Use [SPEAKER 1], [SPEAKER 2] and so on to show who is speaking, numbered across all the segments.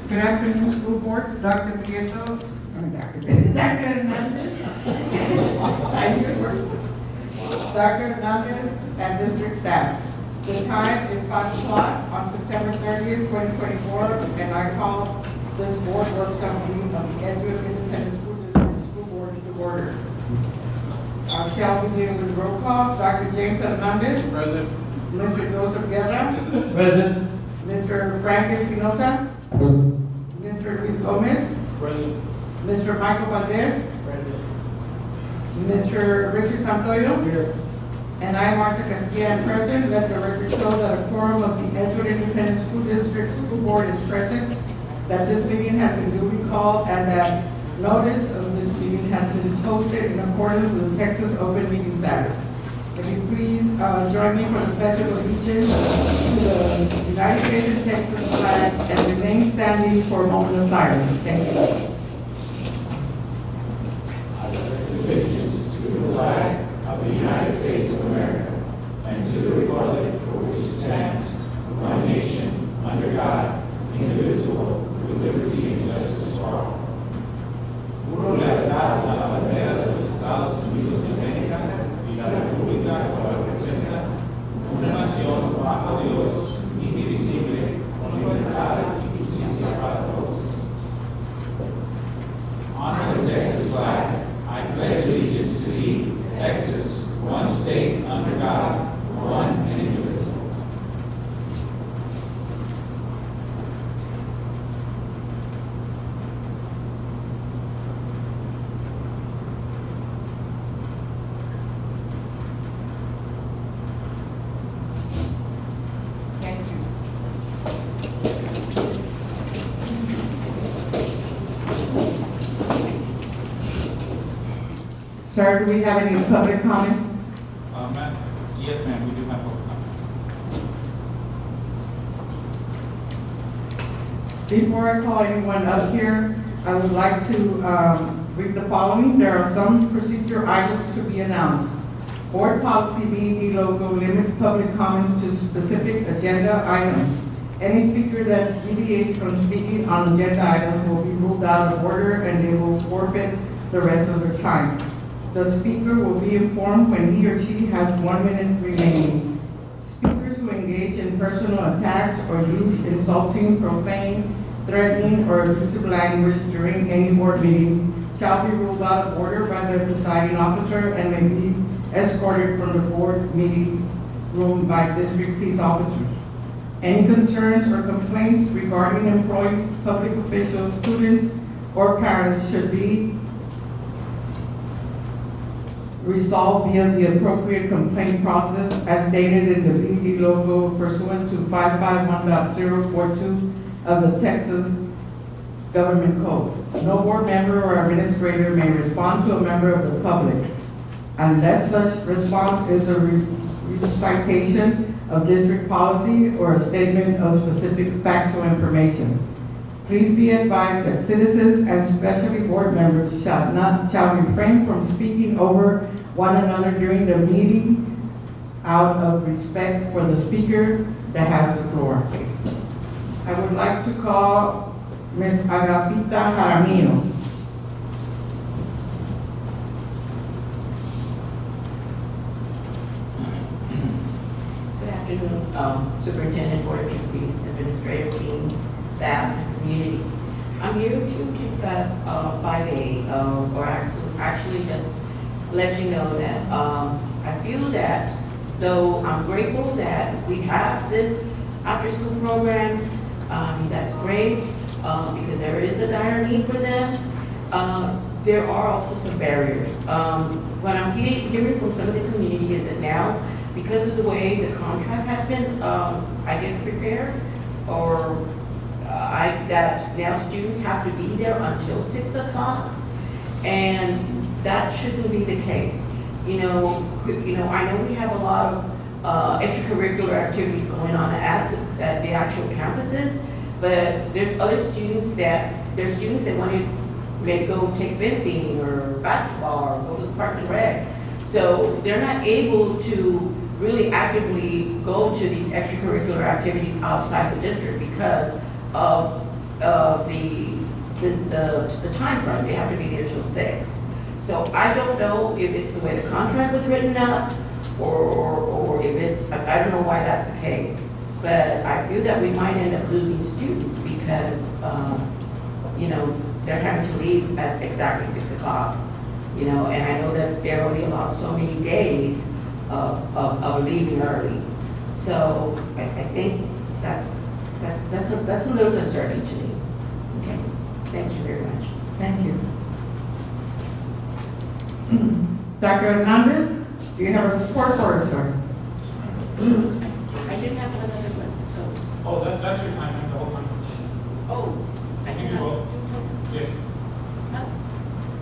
[SPEAKER 1] Good afternoon, school board, Dr. Prieto, Dr. Hernandez. Dr. Hernandez and district staff. The time is 5 o'clock on September 30th, 2024, and I call this board workshop meeting of the Edgewood Independent School District School Board to order. Shall we begin with roll call? Dr. James Hernandez.
[SPEAKER 2] Present.
[SPEAKER 1] Mr. Joseph Guerra.
[SPEAKER 2] Present.
[SPEAKER 1] Mr. Frank Espinosa. Mr. Luis Gomez.
[SPEAKER 2] Present.
[SPEAKER 1] Mr. Michael Valdez.
[SPEAKER 2] Present.
[SPEAKER 1] Mr. Richard Santoyo.
[SPEAKER 2] Here.
[SPEAKER 1] And I, Martha Castilla, am present. Let the record show that a quorum of the Edgewood Independent School District School Board is present, that this meeting has been duly called, and that notice of this meeting has been posted in accordance with the Texas Open Meetings Act. If you please join me for the pledge of allegiance to the United States and Texas flag and remain standing for a moment of silence. Thank you.
[SPEAKER 3] Allegiance to the flag of the United States of America and to the republic for which it stands, one nation, under God, indivisible, with liberty and justice for all. Juro lealtad a la bandera de los Estados Unidos de América y la república que la representa, una nación bajo Dios, indivisible, con libertad y justicia para todos. Honor the Texas flag. I pledge allegiance to thee, Texas, one state under God, one and indivisible.
[SPEAKER 1] Thank you. Sir, do we have any public comments?
[SPEAKER 2] Ma'am, yes, ma'am, we do have public comment.
[SPEAKER 1] Before I call anyone up here, I would like to read the following. There are some procedure items to be announced. Board policy BED logo limits public comments to specific agenda items. Any speaker that deviates from speaking on agenda items will be ruled out of order and they will forfeit the rest of their time. The speaker will be informed when he or she has 1 minute remaining. Speakers who engage in personal attacks or use insulting, profane, threatening, or abusive language during any board meeting shall be ruled out of order by the presiding officer and may be escorted from the board meeting room by district peace officers. Any concerns or complaints regarding employees, public officials, students, or parents should be resolved via the appropriate complaint process as stated in the BED logo pursuant to 551.042 of the Texas Government Code. No board member or administrator may respond to a member of the public unless such response is a recitation of district policy or a statement of specific factual information. Please be advised that citizens and especially board members shall refrain from speaking over one another during the meeting out of respect for the speaker that has the floor. I would like to call Ms. Agapita Jaramillo.
[SPEAKER 4] Good afternoon, Superintendent, Board of Trustees, Administrative Team, staff, and community. I'm here to discuss 5A, or actually just let you know that I feel that though I'm grateful that we have this after-school programs, that's great because there is a dire need for them. There are also some barriers. What I'm hearing from some of the community is that now, because of the way the contract has been, I guess, prepared, or that now students have to be there until 6 o'clock, and that shouldn't be the case. I know we have a lot of extracurricular activities going on at the actual campuses, but there's students that want to maybe go take fencing or basketball or go to the parks and rec. So they're not able to really actively go to these extracurricular activities outside the district because of the time frame. They have to be there till 6. So I don't know if it's the way the contract was written up, or if it's, I don't know why that's the case. But I feel that we might end up losing students because, they're having to leave at exactly 6 o'clock. And I know that they're only allowed so many days of leaving early. So I think that's a little concerning to me. Okay, thank you very much.
[SPEAKER 1] Thank you. Dr. Hernandez, do you have a report for us, sir?
[SPEAKER 4] I didn't have another one, so,
[SPEAKER 2] Oh, that's your time, the whole time.
[SPEAKER 4] I
[SPEAKER 2] You
[SPEAKER 4] didn't
[SPEAKER 2] will.
[SPEAKER 4] have.
[SPEAKER 2] Yes.
[SPEAKER 4] No?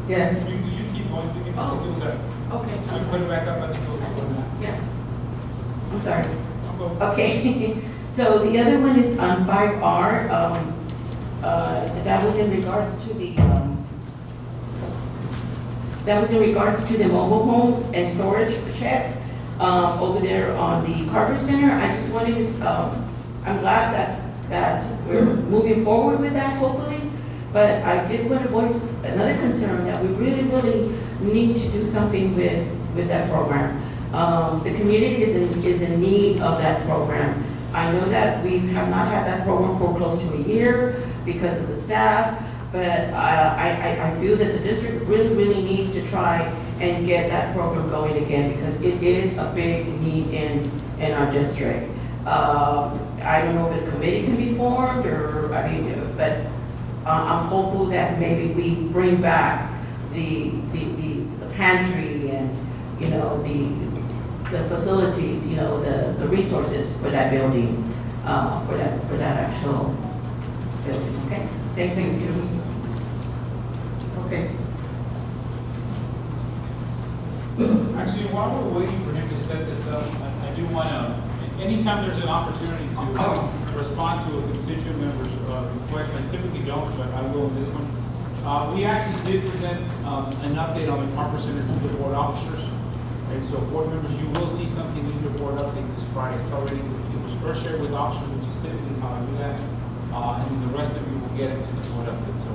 [SPEAKER 1] Yes.
[SPEAKER 2] You keep going, you can
[SPEAKER 4] Oh.
[SPEAKER 2] do that.
[SPEAKER 4] Okay,
[SPEAKER 2] Just put it back up, I think it'll go on that.
[SPEAKER 4] yeah. I'm sorry.
[SPEAKER 2] I'll go.
[SPEAKER 4] Okay, so the other one is on 5R. That was in regards to the mobile home and storage shed over there on the Carver Center. I just wanted to, I'm glad that we're moving forward with that, hopefully. But I did want to voice another concern that we really, really need to do something with that program. The community is in need of that program. I know that we have not had that program for close to a year because of the staff, but I feel that the district really, really needs to try and get that program going again because it is a big need in our district. I don't know if a committee can be formed but I'm hopeful that maybe we bring back the pantry and, the facilities, the resources for that building, for that actual building, okay? Thank you.
[SPEAKER 1] Okay.
[SPEAKER 2] Actually, while we're waiting for him to set this up, I do want to, anytime there's an opportunity to respond to a constituent member's request, I typically don't, but I will in this one. We actually did present an update on the Carver Center to the board officers. And so board members, you will see something in your board update this Friday. It's already, it was first shared with officers, which is typically how I do that. And then the rest of you will get it in the board update. So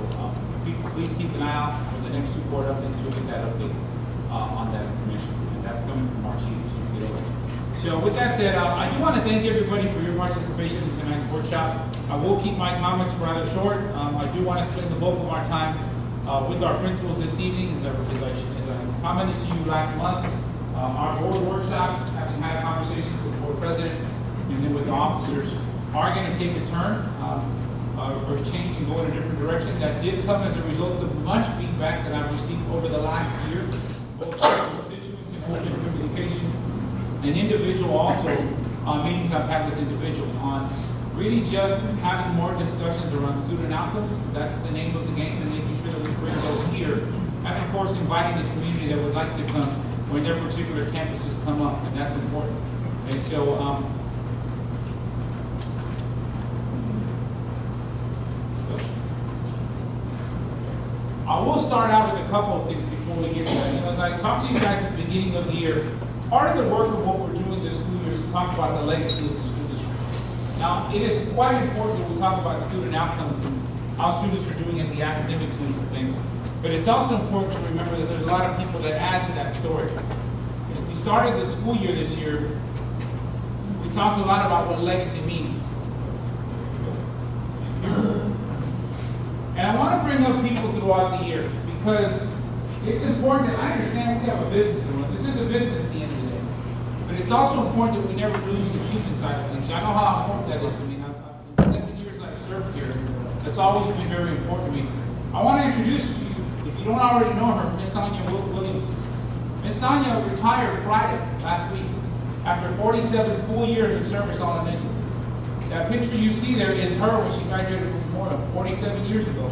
[SPEAKER 2] please keep an eye out for the next 2 board updates. You'll get that update on that information. And that's coming from our chief, so you get over. So with that said, I do want to thank everybody for your participation in tonight's workshop. I will keep my comments rather short. I do want to spend the bulk of our time with our principals this evening. As I commented to you last month, our board workshops, having had conversations with the board president and then with the officers, are going to take a turn or change and go in a different direction. That did come as a result of much feedback that I've received over the last year, both from constituents and open communication, and individual also meetings I've had with individuals on really just having more discussions around student outcomes. That's the name of the game, and making sure that we bring those here. And of course, inviting the community that would like to come when their particular campuses come up, and that's important. And so, I will start out with a couple of things before we get to that. As I talked to you guys at the beginning of the year, part of the work of what we're doing this school year is to talk about the legacy of the school district. Now, it is quite important that we talk about student outcomes and how students are doing in the academic sense of things. But it's also important to remember that there's a lot of people that add to that story. As we started the school year this year, we talked a lot about what legacy means. And I want to bring up people throughout the year because it's important that I understand we have a business to run. This is a business at the end of the day. But it's also important that we never lose the human side of things. I know how important that is to me. In the 7 years I've served here, that's always been very important to me. I want to introduce you, if you don't already know her, Miss Sonia Williams. Miss Sonia retired Friday last week after 47 full years of service on an engine. That picture you see there is her when she graduated from Florida 47 years ago.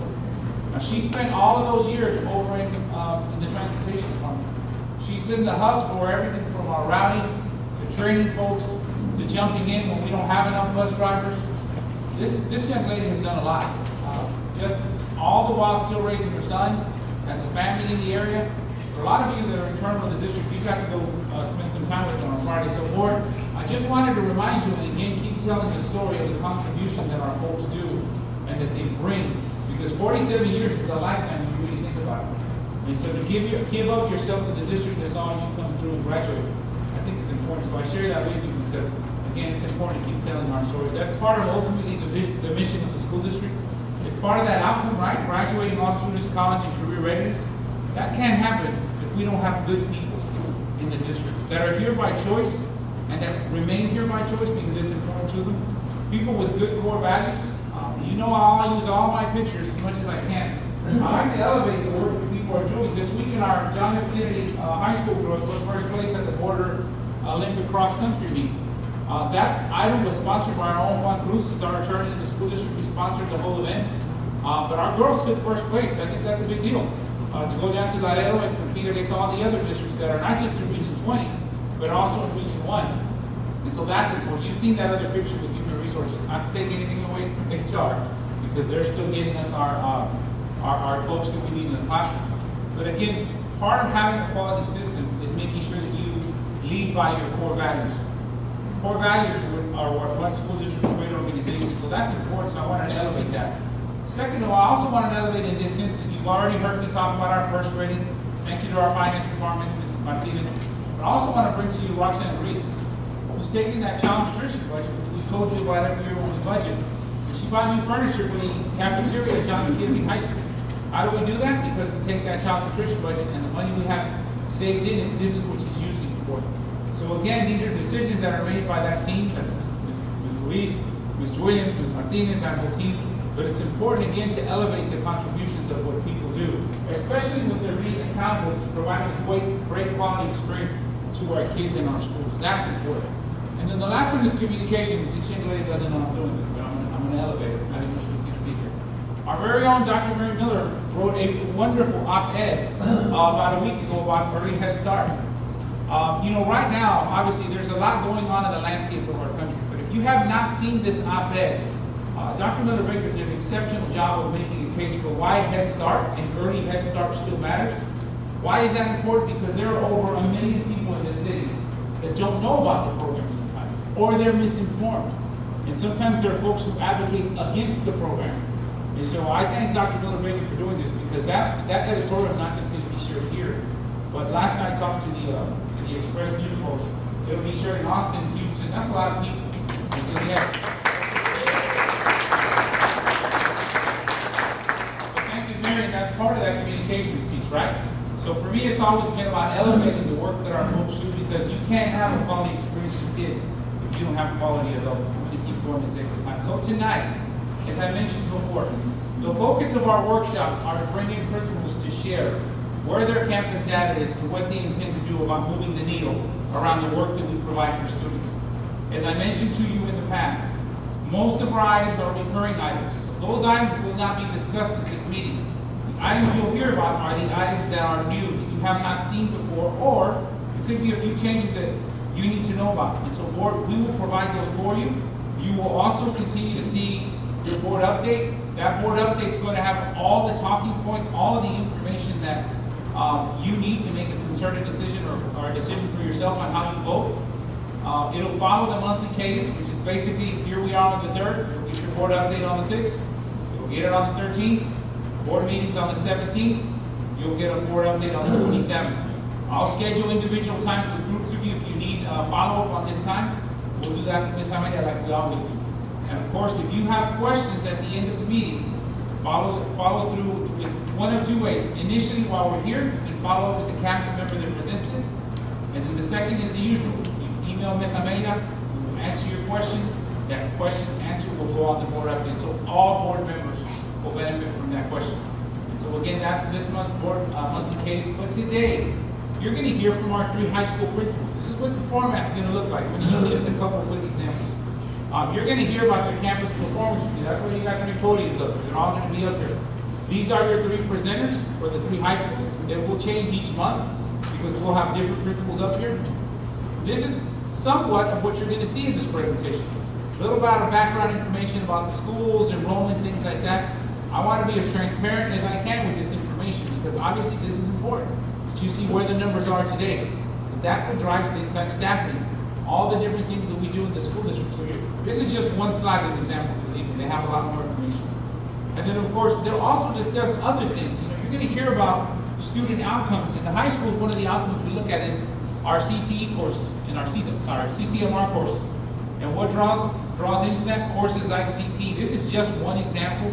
[SPEAKER 2] Now, she spent all of those years over in the transportation department. She's been the hub for everything from our routing to training folks to jumping in when we don't have enough bus drivers. This young lady has done a lot. Just all the while still raising her son, as a family in the area. For a lot of you that are internal in the district, you got to go spend some time with them on Friday. So, Lord, I just wanted to remind you and again keep telling the story of the contribution that our folks do and that they bring, because 47 years is a lifetime when you really think about it. And so to give up yourself to the district that saw you come through and graduate, I think it's important. So I share that with you because, again, it's important to keep telling our stories. That's part of ultimately the mission of the school district. It's part of that outcome, right? Graduating all students, college and career readiness. That can't happen if we don't have good people in the district that are here by choice and that remain here by choice because it's important to them. People with good core values. You know, I'll use all my pictures as much as I can. I like to elevate the work that people are doing. This week in our John F. Kennedy High School girls were first place at the border Olympic cross country meet. That item was sponsored by our own Juan Cruz, who's our attorney in the school district. We sponsored the whole event. But our girls took first place. I think that's a big deal. To go down to Laredo and compete against all the other districts that are not just in Region 20, but also in Region 1. And so that's important. You've seen that other picture with human resources. Not to take anything away from HR, because they're still getting us our folks that we need in the classroom. But again, part of having a quality system is making sure that you lead by your core values. Core values are what run school districts, great organizations, so that's important, so I want to elevate that. Second of all, I also want to elevate in this sense that you've already heard me talk about our first rating. Thank you to our finance department, Mrs. Martinez. But I also want to bring to you Roxanne Reese, who's taking that child nutrition budget, which we told you about every year when we budget. And she bought new furniture for the cafeteria at John F. Kennedy High School. How do we do that? Because we take that child nutrition budget and the money we have saved in it, this is what she's using it for. So again, these are decisions that are made by that team. That's Ms. Ruiz, Ms. Williams, Ms. Martinez, that whole team. But it's important, again, to elevate the contributions of what people do, especially when they're being accountable to provide us great quality experience to our kids in our schools. That's important. And then the last one is communication. This young lady doesn't know I'm doing this, but I'm going to elevate it. I didn't know she was going to be here. Our very own Dr. Mary Miller wrote a wonderful op-ed about a week ago about early Head Start. You know, right now, obviously, there's a lot going on in the landscape of our country. But if you have not seen this op-ed, Dr. Miller Baker did an exceptional job of making a case for why Head Start and early Head Start still matters. Why is that important? Because there are over 1 million people in this city that don't know about the program sometimes, or they're misinformed. And sometimes there are folks who advocate against the program. And so I thank Dr. Miller Baker for doing this, because that editorial is not just going to be shared here, but last night I talked to the Express News Post. It'll be shared in Austin, Houston. That's a lot of people. And so that's part of that communications piece, right? So for me, it's always been about elevating the work that our folks do, because you can't have a quality experience with kids if you don't have quality adults. I'm going to keep going to save us time. So tonight, as I mentioned before, the focus of our workshops are to bring in principals to share where their campus data is and what they intend to do about moving the needle around the work that we provide for students. As I mentioned to you in the past, most of our items are recurring items. So those items will not be discussed at this meeting. The items you'll hear about are the items that are new, that you have not seen before, or there could be a few changes that you need to know about. And so board, we will provide those for you. You will also continue to see your board update. That board update is going to have all the talking points, all of the information that you need to make a concerted decision or a decision for yourself on how you vote. It'll follow the monthly cadence, which is basically, here we are on the 3rd, you'll get your board update on the 6th, you'll get it on the 13th, board meetings on the 17th, you'll get a board update on the 27th. I'll schedule individual time with groups of you if you need follow-up on this time. We'll do that from this time like we always do. And of course, if you have questions at the end of the meeting, follow through with one of two ways. Initially, while we're here, you can follow up with the cabinet member that presents it. And then the second is the usual. You email Ms. Amelia, we will answer your question. That question answer will go on the board update. So all board members will benefit from that question. And so again, that's this month's board monthly cadence. But today, you're going to hear from our 3 high school principals. This is what the format's going to look like. I'm going to use just a couple of quick examples. You're going to hear about their campus performance review. That's why you got 3 podiums up there. They're all going to be up here. These are your 3 presenters for the 3 high schools. They will change each month because we'll have different principals up here. This is somewhat of what you're going to see in this presentation. A little bit of background information about the schools, enrollment, things like that. I want to be as transparent as I can with this information, because obviously this is important, that you see where the numbers are today. Because that's what drives things like staffing, all the different things that we do in the school district. So this is just one slide of example. Believe me, they have a lot more information. And then, of course, they'll also discuss other things. You know, you're going to hear about student outcomes. In the high schools, one of the outcomes we look at is our CTE courses and our CCMR courses. And what draws into that? Courses like CTE. This is just one example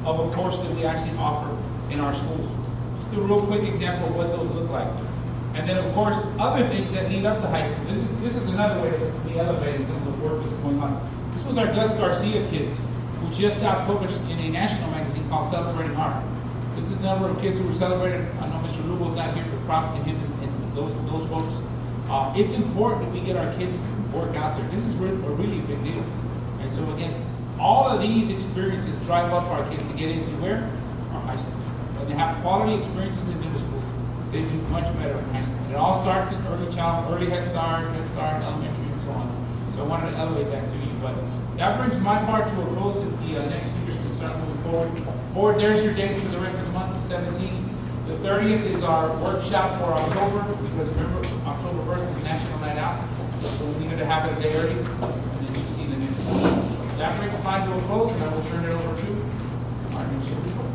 [SPEAKER 2] of a course that we actually offer in our schools. Just a real quick example of what those look like. And then, of course, other things that lead up to high school. This is another way that we elevate some of the work that's going on. This was our Gus Garcia kids, who just got published in a national magazine called Celebrating Art. This is the number of kids who were celebrated. I know Mr. Lugo's not here, but props to him and those folks. It's important that we get our kids' work out there. This is a really big deal. And so again, all of these experiences drive up our kids to get into where? Our high schools. When they have quality experiences in middle schools, they do much better in high school. It all starts in early Head Start, elementary, and so on. So I wanted to elevate that to you. But that brings my part to a close. If the next speakers can start moving forward. Board, there's your date for the rest of the month, the 17th. The 30th is our workshop for October, because remember, October 1st is National Night Out. So we needed to have it a day early, and then you've seen the next one. That brings mine to a close, and I will turn it over to our new speaker.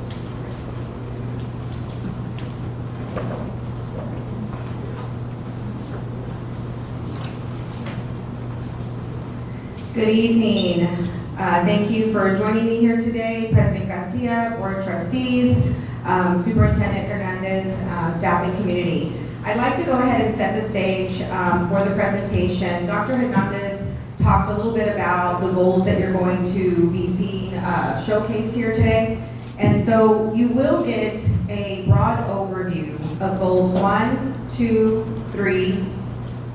[SPEAKER 5] Good evening. Thank you for joining me here today, President Garcia, Board of Trustees, Superintendent Hernandez, staff and community. I'd like to go ahead and set the stage for the presentation. Dr. Hernandez talked a little bit about the goals that you're going to be seeing showcased here today. And so you will get a broad overview of goals 1, 2, 3,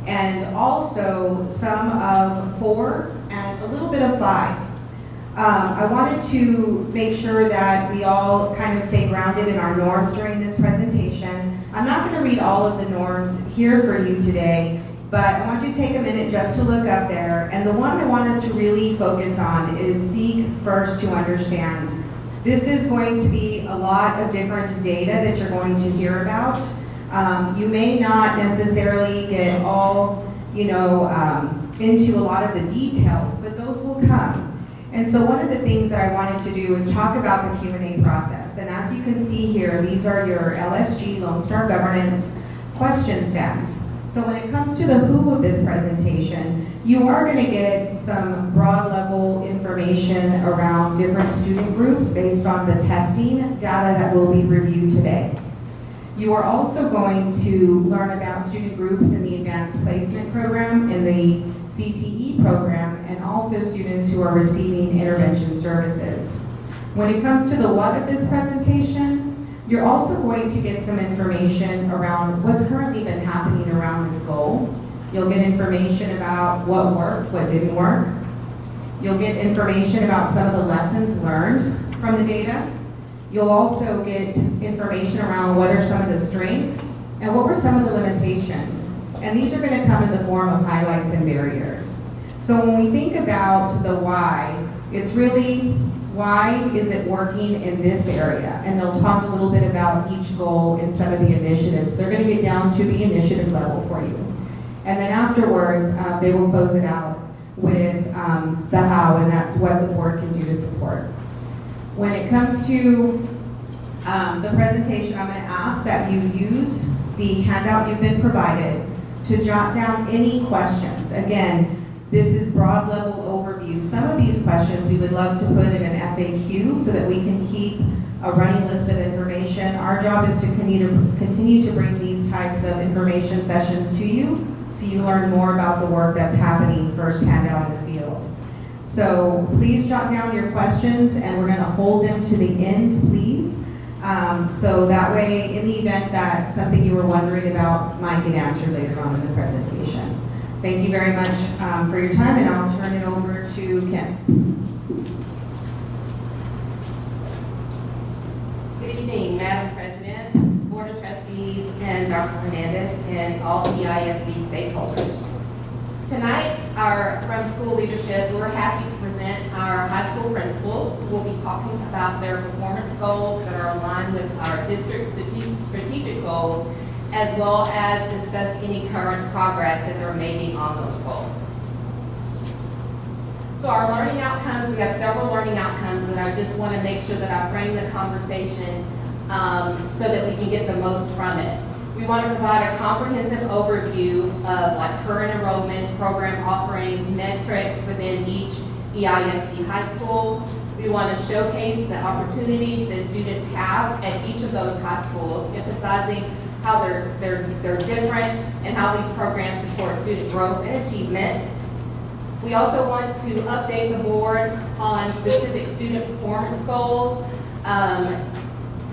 [SPEAKER 5] and also some of 4 and a little bit of 5. I wanted to make sure that we all kind of stay grounded in our norms during this presentation. I'm not going to read all of the norms here for you today, but I want you to take a minute just to look up there. And the one I want us to really focus on is seek first to understand. This is going to be a lot of different data that you're going to hear about. You may not necessarily get all, into a lot of the details, but those will come. And so one of the things that I wanted to do is talk about the Q&A process. And as you can see here, these are your LSG, Lone Star Governance question stats. So when it comes to the who of this presentation, you are going to get some broad level information around different student groups based on the testing data that will be reviewed today. You are also going to learn about student groups in the Advanced Placement Program, in the CTE program, and also students who are receiving intervention services. When it comes to the what of this presentation, you're also going to get some information around what's currently been happening around this goal. You'll get information about what worked, what didn't work. You'll get information about some of the lessons learned from the data. You'll also get information around what are some of the strengths and what were some of the limitations. And these are going to come in the form of highlights and barriers. So when we think about the why, it's really why is it working in this area? And they'll talk a little bit about each goal and some of the initiatives. They're going to get down to the initiative level for you. And then afterwards, they will close it out with the how, and that's what the board can do to support. When it comes to the presentation, I'm going to ask that you use the handout you've been provided to jot down any questions. Again, this is broad level overview. Some of these questions we would love to put in an FAQ so that we can keep a running list of information. Our job is to continue to bring these types of information sessions to you so you learn more about the work that's happening firsthand out in the field. So please jot down your questions, and we're going to hold them to the end, please. So that way, in the event that something you were wondering about might get answered later on in the presentation. Thank you very much for your time, and I'll turn it over to Kim.
[SPEAKER 6] Good evening, Madam President, Board of Trustees, and Dr. Hernandez, and all the ISD stakeholders. Tonight, from school leadership, we're happy to present our high school principals who will be talking about their performance goals that are aligned with our district's strategic goals, as well as discuss any current progress that they're making on those goals. So our learning outcomes, we have several learning outcomes, and I just want to make sure that I frame the conversation so that we can get the most from it. We want to provide a comprehensive overview of like current enrollment, program offerings, metrics within each EISD high school. We want to showcase the opportunities that students have at each of those high schools, emphasizing how they're different and how these programs support student growth and achievement. We also want to update the board on specific student performance goals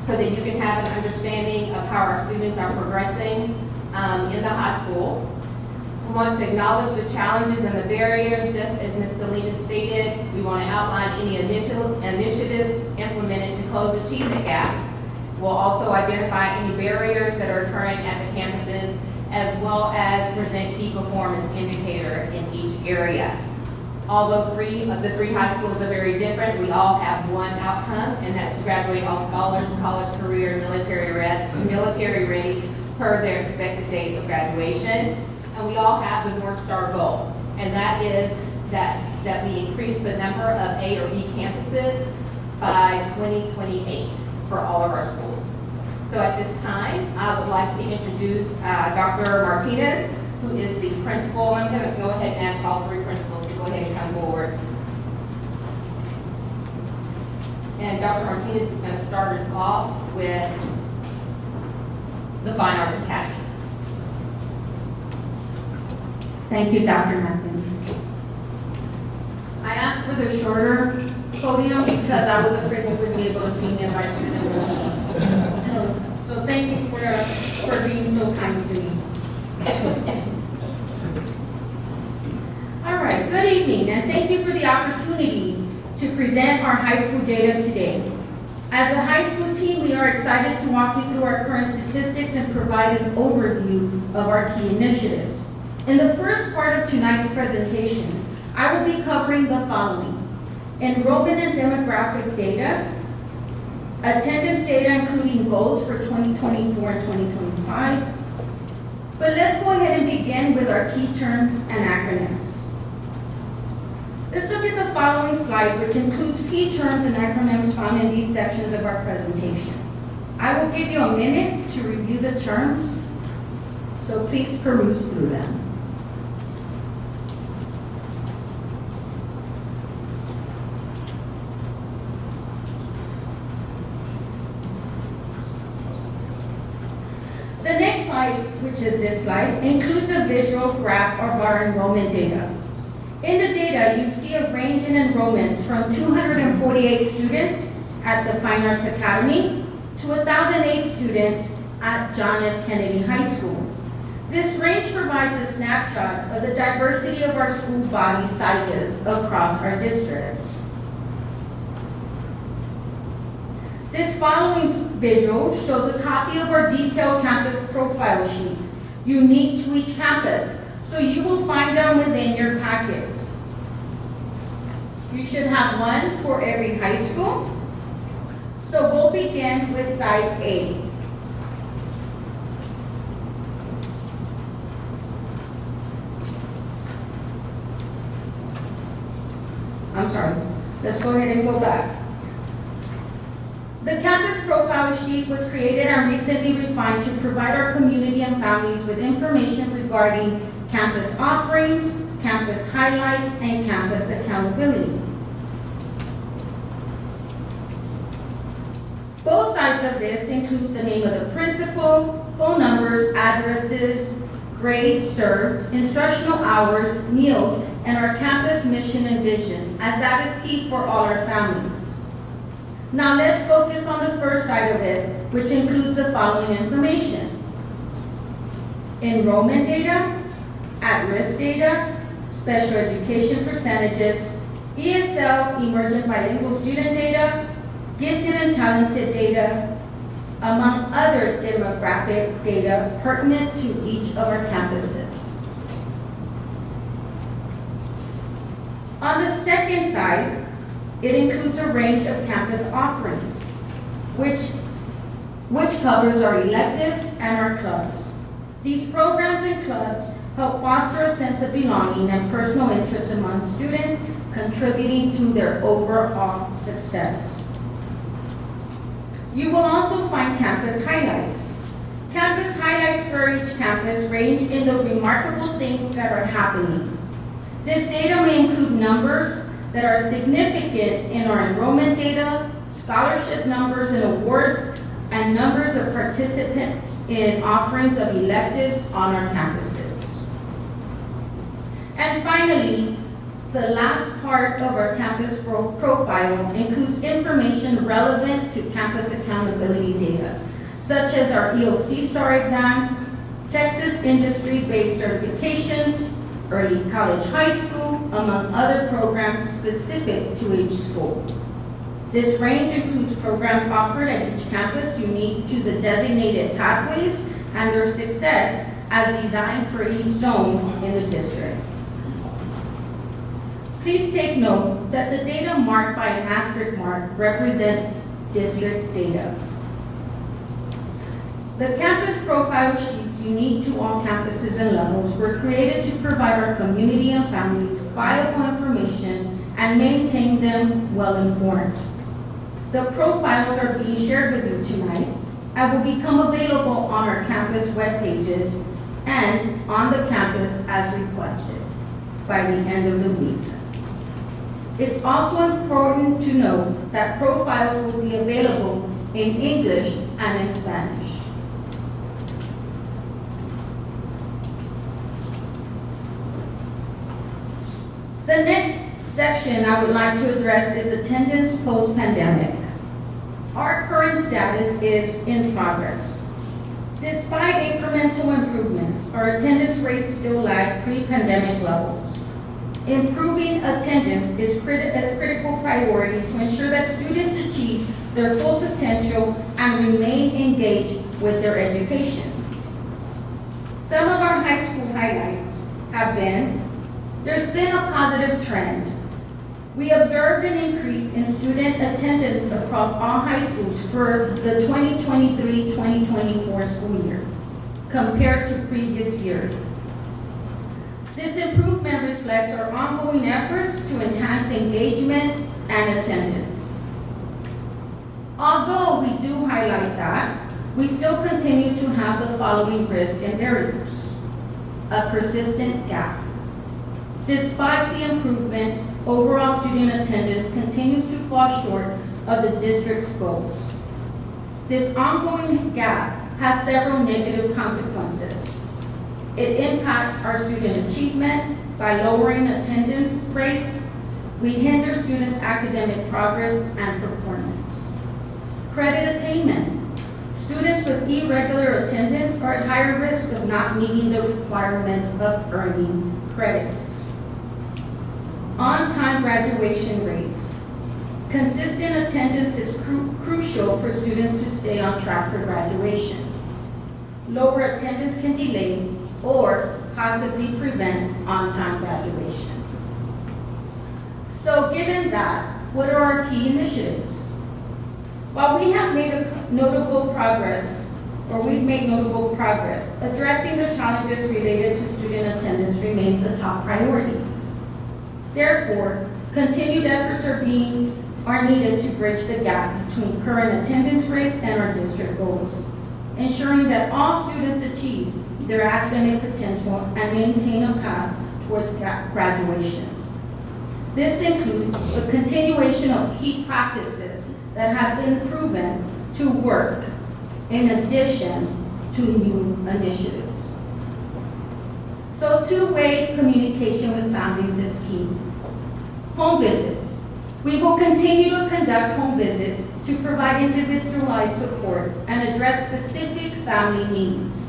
[SPEAKER 6] so that you can have an understanding of how our students are progressing in the high school. We want to acknowledge the challenges and the barriers, just as Ms. Salinas stated. We want to outline any initiatives implemented to close achievement gaps. We'll also identify any barriers that are occurring at the campuses, as well as present key performance indicator in each area. Although the three high schools are very different, we all have one outcome, and that's to graduate all scholars, college, career, military ready per their expected date of graduation. And we all have the North Star goal, and that is that we increase the number of A or B campuses by 2028 for all of our schools. So at this time, I would like to introduce Dr. Martinez, who is the principal. I'm going to go ahead and ask all three principals to go ahead and come forward. And Dr. Martinez is going to start us off with the Fine Arts Academy.
[SPEAKER 5] Thank you, Dr. Martinez. I asked for the shorter podium because I was afraid we wouldn't be able to see me if I stood in the So thank you for being so kind to me. All right, good evening, and thank you for the opportunity to present our high school data today. As a high school team, we are excited to walk you through our current statistics and provide an overview of our key initiatives. In the first part of tonight's presentation, I will be covering the following: enrollment and demographic data, attendance data including goals for 2024 and 2025. But let's go ahead and begin with our key terms and acronyms. Let's look at the following slide, which includes key terms and acronyms found in these sections of our presentation. I will give you a minute to review the terms, so please peruse through them. The next slide, which is this slide, includes a visual graph of our enrollment data. In the data, you see a range in enrollments from 248 students at the Fine Arts Academy to 1,008 students at John F. Kennedy High School. This range provides a snapshot of the diversity of our school body sizes across our district. This following visual shows a copy of our detailed campus profile sheets, unique to each campus, so you will find them within your packets. You should have one for every high school. So we'll begin with side A. I'm sorry, let's go ahead and go back. The campus profile sheet was created and recently refined to provide our community and families with information regarding campus offerings, campus highlights, and campus accountability. Both sides of this include the name of the principal, phone numbers, addresses, grades served, instructional hours, meals, and our campus mission and vision, as that is key for all our families. Now let's focus on the first side of it, which includes the following information: enrollment data, at-risk data, special education percentages, ESL emergent bilingual student data, gifted and talented data, among other demographic data pertinent to each of our campuses. On the second side, it includes a range of campus offerings, which covers our electives and our clubs. These programs and clubs help foster a sense of belonging and personal interest among students,
[SPEAKER 6] contributing to their overall success. You will also find campus highlights. Campus highlights for each campus range in the remarkable things that are happening. This data may include numbers that are significant in our enrollment data, scholarship numbers and awards, and numbers of participants in offerings of electives on our campuses. And finally, the last part of our campus profile includes information relevant to campus accountability data, such as our EOC STAR exams, Texas industry-based certifications, early college high school, among other programs specific to each school. This range includes programs offered at each campus unique to the designated pathways and their success as designed for each zone in the district. Please take note that the data marked by an asterisk mark represents district data. The campus profile sheets unique to all campuses and levels were created to provide our community and families viable information and maintain them well informed. The profiles are being shared with you tonight and will become available on our campus web pages and on the campus as requested by the end of the week. It's also important to note that profiles will be available in English and in Spanish. The next section I would like to address is attendance post-pandemic. Our current status is in progress. Despite incremental improvements, our attendance rates still lag pre-pandemic levels. Improving attendance is a critical priority to ensure that students achieve their full potential and remain engaged with their education. Some of our high school highlights have been, there's been a positive trend. We observed an increase in student attendance across all high schools for the 2023-2024 school year compared to previous years. This improvement reflects our ongoing efforts to enhance engagement and attendance. Although we do highlight that, we still continue to have the following risks and barriers. A persistent gap. Despite the improvements, overall student attendance continues to fall short of the district's goals. This ongoing gap has several negative consequences. It impacts our student achievement by lowering attendance rates. We hinder students' academic progress and performance. Credit attainment. Students with irregular attendance are at higher risk of not meeting the requirements of earning credits. On-time graduation rates. Consistent attendance is crucial for students to stay on track for graduation. Lower attendance can delay or possibly prevent on-time graduation. So given that, what are our key initiatives? While we have made notable progress, addressing the challenges related to student attendance remains a top priority. Therefore, continued efforts are needed to bridge the gap between current attendance rates and our district goals, ensuring that all students achieve their academic potential and maintain a path towards graduation. This includes the continuation of key practices that have been proven to work in addition to new initiatives. So two-way communication with families is key. Home visits. We will continue to conduct home visits to provide individualized support and address specific family needs.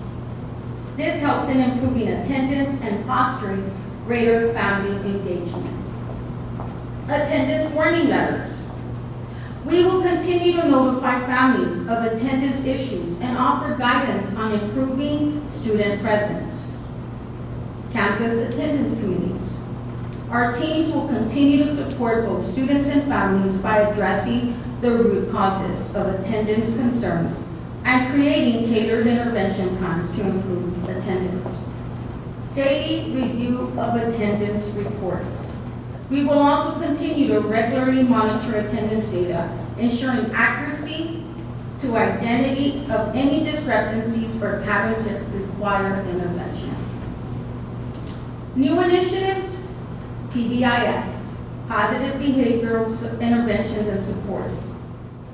[SPEAKER 6] This helps in improving attendance and fostering greater family engagement. Attendance warning letters. We will continue to notify families of attendance issues and offer guidance on improving student presence. Campus attendance committees. Our teams will continue to support both students and families by addressing the root causes of attendance concerns and creating tailored intervention plans to improve attendance. Daily review of attendance reports. We will also continue to regularly monitor attendance data, ensuring accuracy to identity of any discrepancies or patterns that require intervention. New initiatives, PBIS, positive behavioral interventions and supports.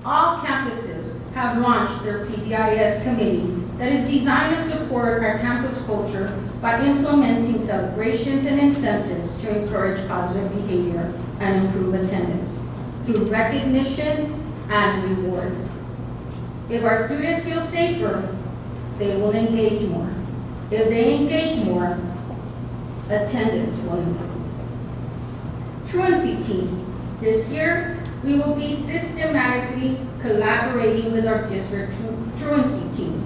[SPEAKER 6] All campuses have launched their PBIS committee that is designed to support our campus culture by implementing celebrations and incentives to encourage positive behavior and improve attendance through recognition and rewards. If our students feel safer, they will engage more. If they engage more, attendance will improve. Truancy team. This year, we will be systematically collaborating with our district truancy team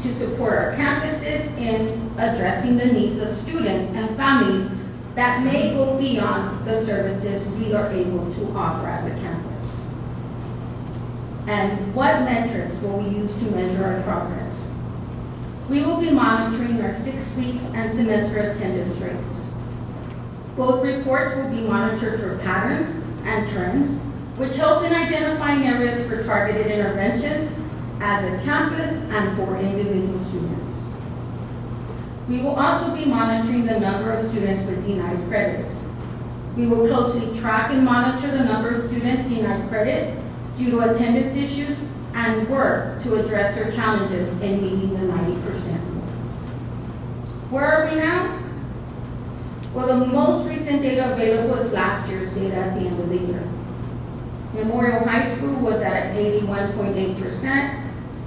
[SPEAKER 6] to support our campuses in addressing the needs of students and families that may go beyond the services we are able to offer as a campus. And what metrics will we use to measure our progress? We will be monitoring our 6 weeks and semester attendance rates. Both reports will be monitored for patterns and trends, which help in identifying areas for targeted interventions as a campus and for individual students. We will also be monitoring the number of students with denied credits. We will closely track and monitor the number of students denied credit due to attendance issues and work to address their challenges in meeting the 90% rule. Where are we now? Well, the most recent data available is last year's data at the end of the year. Memorial High School was at 81.8%,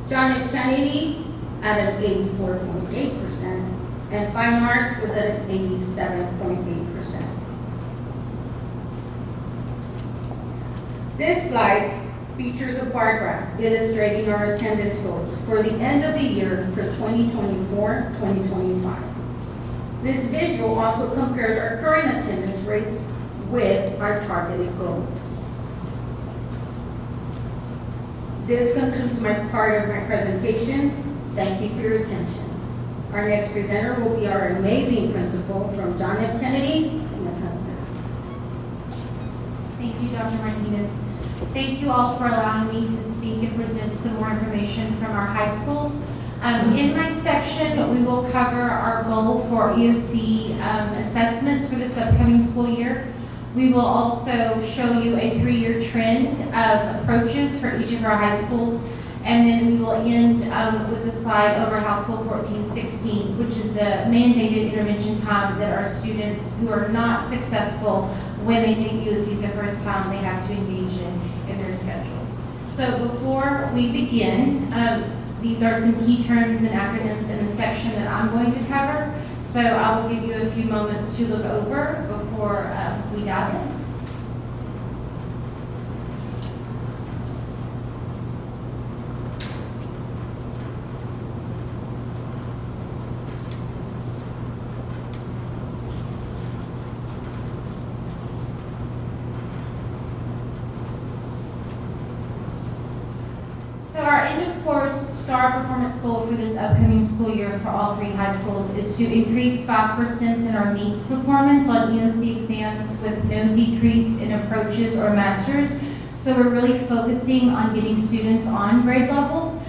[SPEAKER 6] John F. Kennedy at an 84.8%, and Fine Arts was at an 87.8%. This slide features a bar graph illustrating our attendance goals for the end of the year for 2024-2025. This visual also compares our current attendance rates with our targeted goals. This concludes my part of my presentation. Thank you for your attention. Our next presenter will be our amazing principal from John F. Kennedy, Ms. Huntsman.
[SPEAKER 7] Thank you, Dr. Martinez. Thank you all for allowing me to speak and present some more information from our high schools. In my section, we will cover our goal for EOC assessments for this upcoming school year. We will also show you a 3-year trend of approaches for each of our high schools. And then we will end with a slide over House Bill 1416, which is the mandated intervention time that our students who are not successful when they take EOCs the first time, they have to engage in their schedule. So before we begin, these are some key terms and acronyms in the section that I'm going to cover. So I will give you a few moments to look over before we dive in. So our end of course STAR performance goal for this upcoming school year for all 3 high schools is to increase 5% in our meets performance on EOC exams with no decrease in approaches or masters. So we're really focusing on getting students on grade level.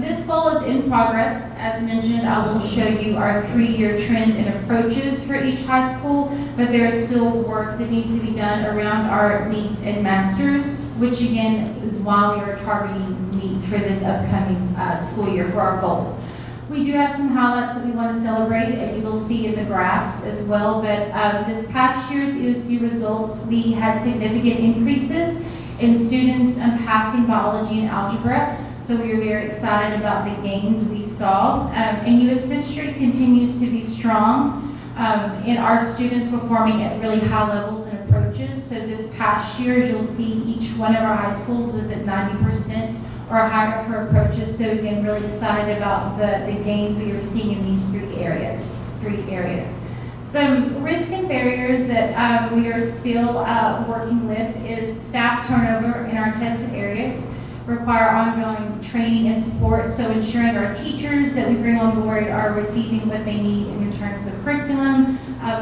[SPEAKER 7] This goal is in progress. As mentioned, I will show you our 3-year trend in approaches for each high school, but there is still work that needs to be done around our meets and masters, which again is why we are targeting meets for this upcoming school year for our goal. We do have some highlights that we want to celebrate, and you will see in the graphs as well, but this past year's EOC results, we had significant increases in students passing biology and algebra. So we are very excited about the gains we saw. And U.S. history continues to be strong in our students performing at really high levels and approaches. So this past year, you'll see each one of our high schools was at 90% or higher for approaches. So again, really excited about the gains we are seeing in these 3 areas. Some risk and barriers that we are still working with is staff turnover in our tested areas, require ongoing training and support, so ensuring our teachers that we bring on board are receiving what they need in terms of curriculum,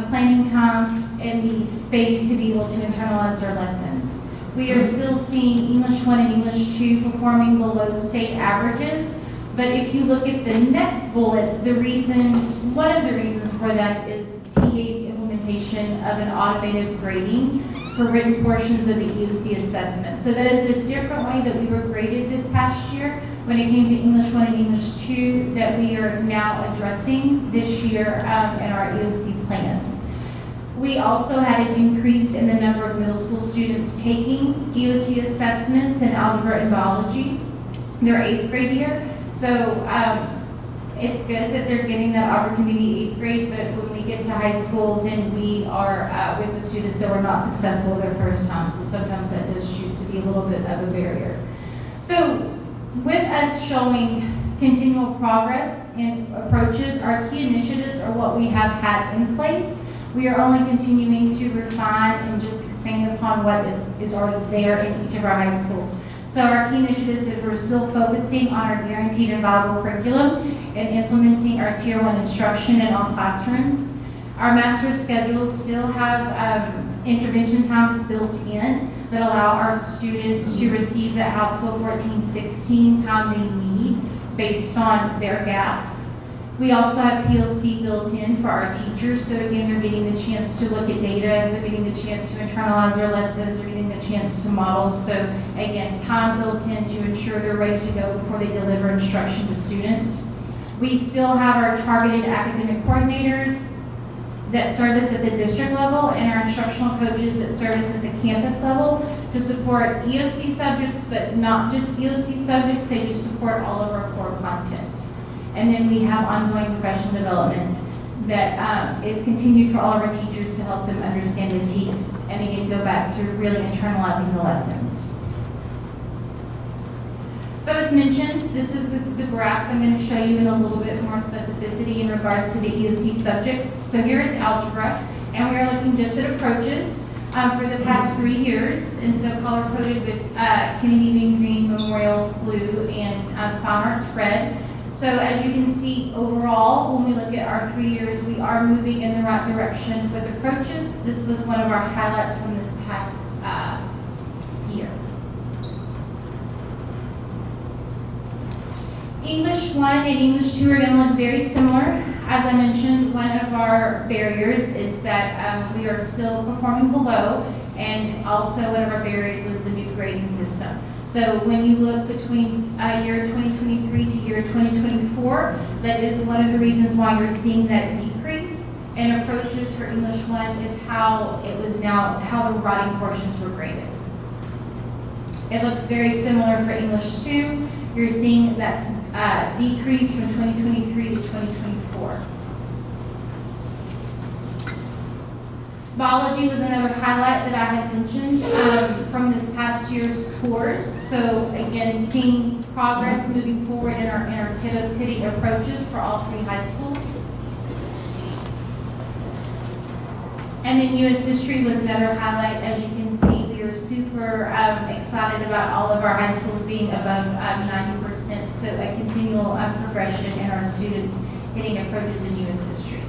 [SPEAKER 7] planning time, and the space to be able to internalize their lessons. We are still seeing English 1 and English 2 performing below state averages, but if you look at the next bullet, one of the reasons for that is TA's implementation of an automated grading for written portions of the EOC assessment. So that is a different way that we were graded this past year when it came to English 1 and English 2 that we are now addressing this year in our EOC plans. We also had an increase in the number of middle school students taking EOC assessments in algebra and biology. They're 8th grade year, so it's good that they're getting that opportunity 8th grade, but when we get to high school, then we are with the students that were not successful their first time, so sometimes that does choose to be a little bit of a barrier. So with us showing continual progress in approaches, our key initiatives are what we have had in place. We are only continuing to refine and just expand upon what is already there in each of our high schools. So our key initiatives is we're still focusing on our guaranteed and viable curriculum and implementing our Tier 1 instruction in all classrooms. Our master schedules still have intervention times built in that allow our students to receive that House Bill 1416 time they need based on their gaps. We also have PLC built in for our teachers, so again, they're getting the chance to look at data, they're getting the chance to internalize their lessons, they're getting the chance to model. So again, time built in to ensure they're ready to go before they deliver instruction to students. We still have our targeted academic coordinators that service at the district level and our instructional coaches that service at the campus level to support EOC subjects, but not just EOC subjects, they do support all of our core content. And then we have ongoing professional development that is continued for all of our teachers to help them understand the TEKS and again go back to really internalizing the lessons. So as mentioned, this is the graphs I'm going to show you in a little bit more specificity in regards to the EOC subjects. So here is algebra, and we are looking just at approaches for the past 3 years, and so color-coded with Kennedy being green, Memorial blue, and Fine Arts red. So as you can see, overall, when we look at our 3 years, we are moving in the right direction with approaches. This was one of our highlights from this past year. English 1 and English 2 are going to look very similar. As I mentioned, one of our barriers is that we are still performing below, and also one of our barriers was the new grading system. So when you look between year 2023 to year 2024, that is one of the reasons why you're seeing that decrease in approaches for English 1 is how the writing portions were graded. It looks very similar for English 2. You're seeing that decrease from 2023 to 2024. Biology was another highlight that I had mentioned from this past year's scores. So again, seeing progress moving forward in our kiddos hitting approaches for all 3 high schools. And then U.S. history was another highlight. As you can see, we are super excited about all of our high schools being above 90%. So a continual progression in our students hitting approaches in U.S. history.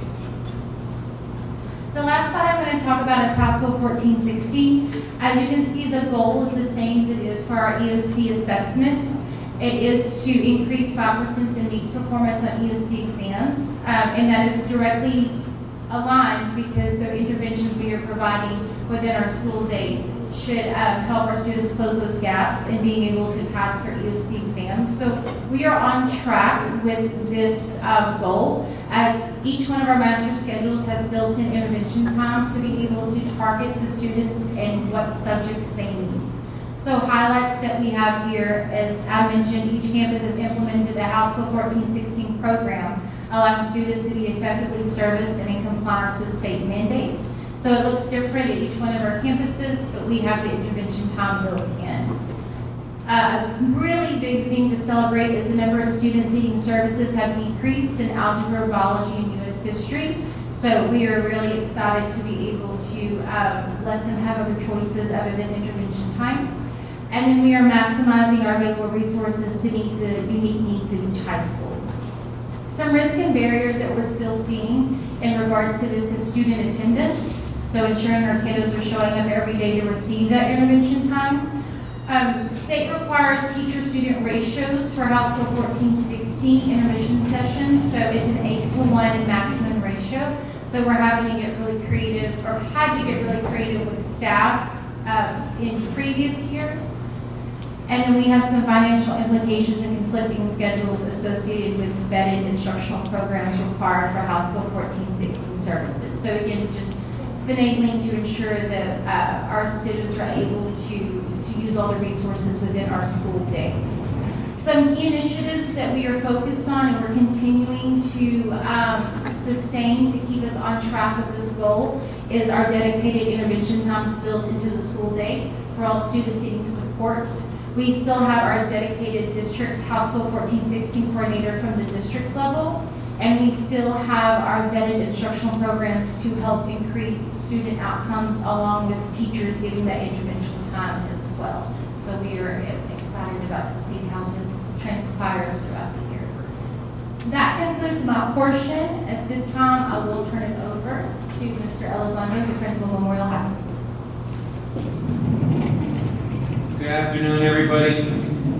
[SPEAKER 7] The last slide I'm going to talk about is House Bill 1416. As you can see, the goal is the same as it is for our EOC assessments. It is to increase 5% in NEETS performance on EOC exams, and that is directly aligned because the interventions we are providing within our school day should help our students close those gaps in being able to pass their EOC exams. So we are on track with this goal, as each one of our master schedules has built-in intervention times to be able to target the students and what subjects they need. So highlights that we have here, as I mentioned, each campus has implemented the House Bill 1416 program, allowing students to be effectively serviced and in compliance with state mandates. So it looks different at each one of our campuses, but we have the intervention time built in. A really big thing to celebrate is the number of students needing services have decreased in algebra, biology, and U.S. history. So we are really excited to be able to let them have other choices other than intervention time. And then we are maximizing our available resources to meet the unique needs of each high school. Some risk and barriers that we're still seeing in regards to this is student attendance. So ensuring our kiddos are showing up every day to receive that intervention time. State required teacher-student ratios for House Bill 1460 intervention sessions. So it's an 8-to-1 maximum ratio. So we're having to get really creative, or had to get really creative with staff in previous years. And then we have some financial implications and conflicting schedules associated with vetted instructional programs required for House Bill 1416 services. So again, just enabling to ensure that our students are able to use all the resources within our school day. Some key initiatives that we are focused on and we're continuing to sustain to keep us on track with this goal is our dedicated intervention times built into the school day for all students needing support. We still have our dedicated district House Bill 1416 coordinator from the district level, and we still have our vetted instructional programs to help increase student outcomes along with teachers getting that intervention time as well. So we are excited about to see how this transpires throughout the year. That concludes my portion. At this time, I will turn it over to Mr. Elizondo, the principal of Memorial High School.
[SPEAKER 8] Good afternoon, everybody.